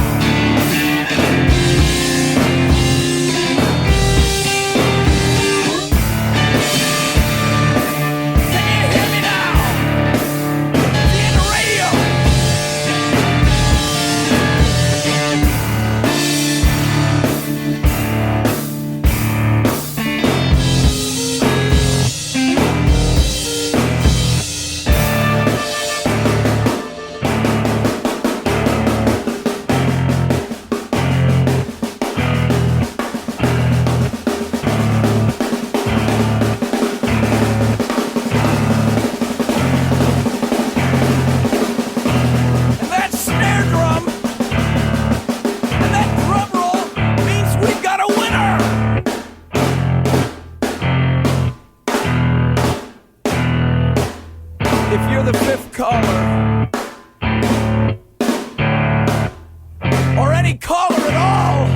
See in the radio. And that snare drum and that drum roll means we've got a winner. If you're the fifth caller, or any caller at all,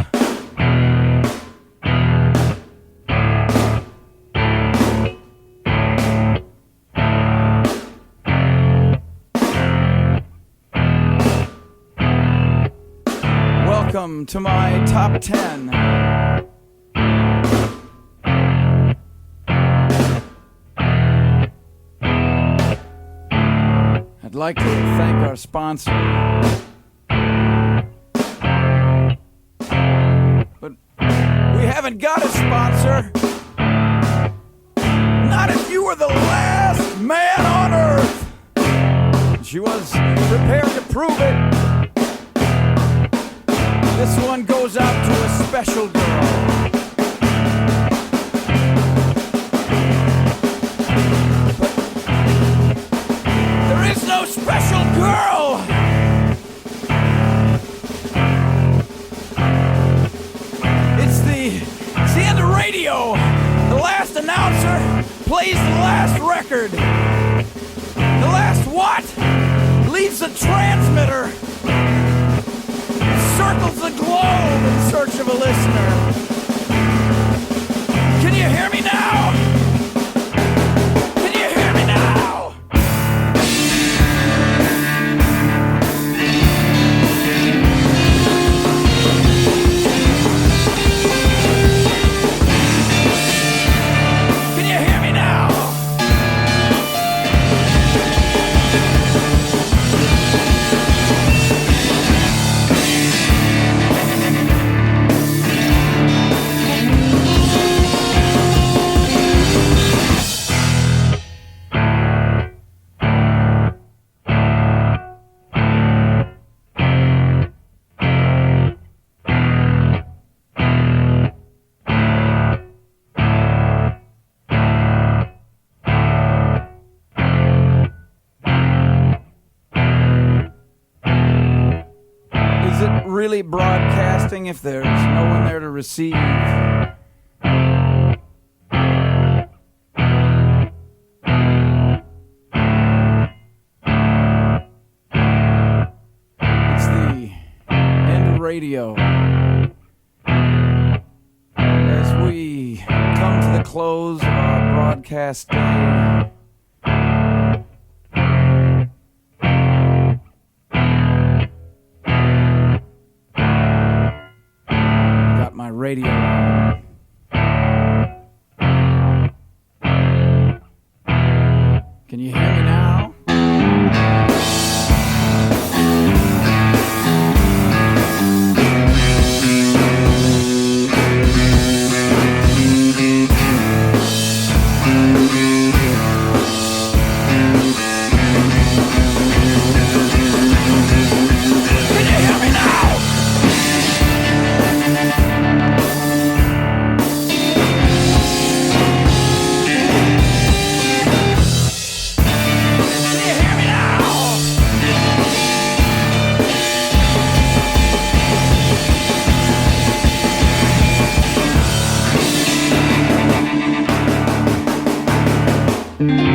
welcome to my top 10. I'd like to thank our sponsor. But we haven't got a sponsor. Not if you were the last man on earth. She was prepared to prove it. This one goes out to a special girl. plays the last record. The last what? Leaves the transmitter. Circles the globe in search of a listener. Can you hear me now? Can you hear me now? Can you hear me now? Is it really broadcasting if there's no one there to receive? It's the end of radio. As we come to the close of our broadcast day, got my radio on. Can you hear me now? Can you hear me now? Can you hear me now?